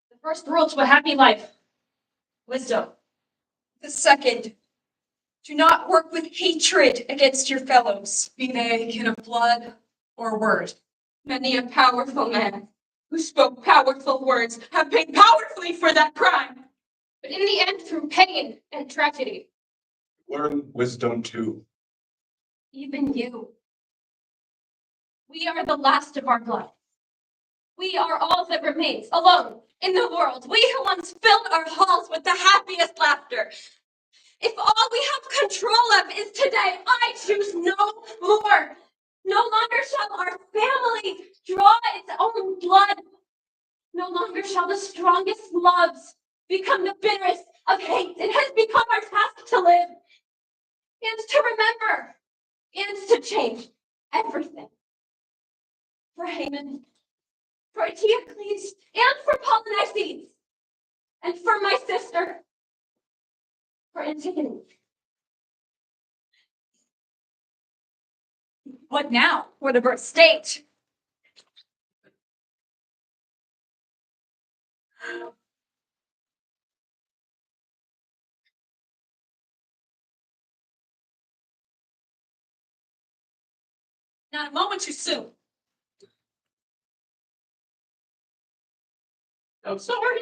The first rule to a happy life, wisdom. The second, do not work with hatred against your fellows, be they kin of blood or word. Many a powerful man who spoke powerful words have paid powerfully for that crime. But in the end, through pain and tragedy, Learn wisdom too. even you. We are the last of our blood. We are all that remains alone in the world. We who once filled our halls with the happiest laughter. If all we have control of is today, I choose no more. No longer shall our family draw its own blood. No longer shall the strongest loves become the bitterest of hate. It has become our task to live and to remember and to change everything. For Haman, for Eteocles, and for Polynices, and for my sister, for Antigone. What now? For the birth state? Not a moment too soon. I'm sorry.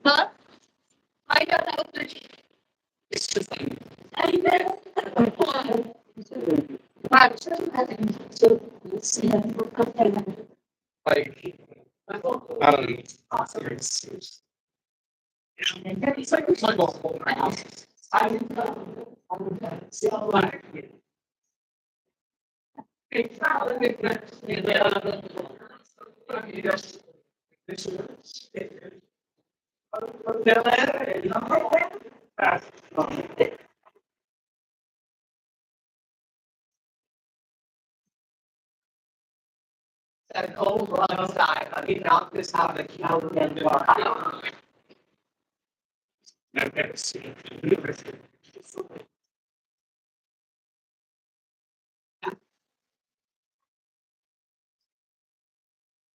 Huh? I know that was It's just I know. Like, it's like a whole house. that cold run side. I mean, knock this out of the calendar. I've never seen it. Give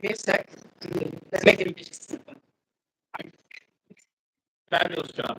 me a sec. Let's make it. Fabulous job.